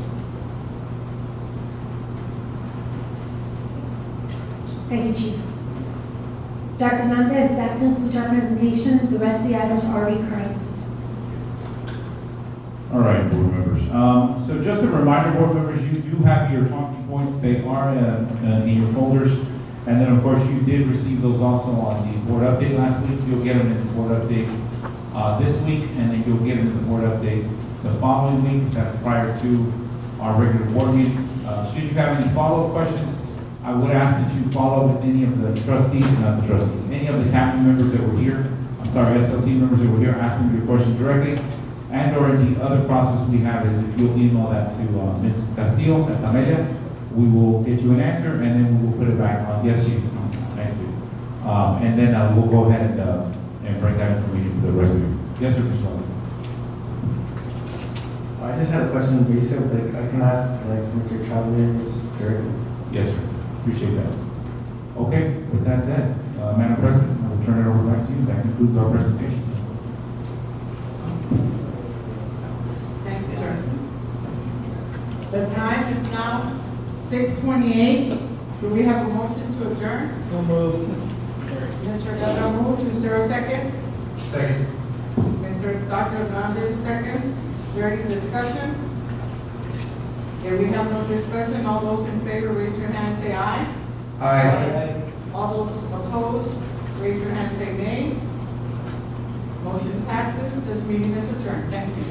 [SPEAKER 17] Thank you, Chief. Dr. Hernandez, that concludes our presentation. The rest of the items are recurring.
[SPEAKER 13] All right, board members. So just a reminder, board members, you do have your talking points. They are in your folders. And then, of course, you did receive those also on the board update last week. You'll get them in the board update this week, and then you'll get them in the board update the following week. That's prior to our regular board meeting. Should you have any follow-up questions, I would ask that you follow with any of the trustees, not the trustees, any of the cabinet members that were here. I'm sorry, SLT members that were here, ask them your questions directly. And/or the other process we have is if you'll email that to Ms. Castillo at Tamelia, we will get you an answer, and then we will put it back on, yes, Chief, next week. And then we'll go ahead and bring that information to the rest of you. Yes, sir, Mr. Wallace.
[SPEAKER 11] I just had a question, basically, like, I can ask, like, Mr. Chavez directly.
[SPEAKER 13] Yes, sir, appreciate that. Okay, with that said, Madam President, I will turn it over back to you. That concludes our presentation.
[SPEAKER 1] Thank you, sir. The time is now 6:28. Do we have a motion to adjourn?
[SPEAKER 10] so moved.
[SPEAKER 1] Mr. Delgado moves. Is there a second?
[SPEAKER 10] Second.
[SPEAKER 1] Dr. Hernandez, second. Is there any discussion? If we have no discussion, all those in favor, raise your hand, say aye.
[SPEAKER 10] Aye.
[SPEAKER 1] All those opposed, raise your hand, say nay. Motion passes. This meeting is adjourned. Thank you.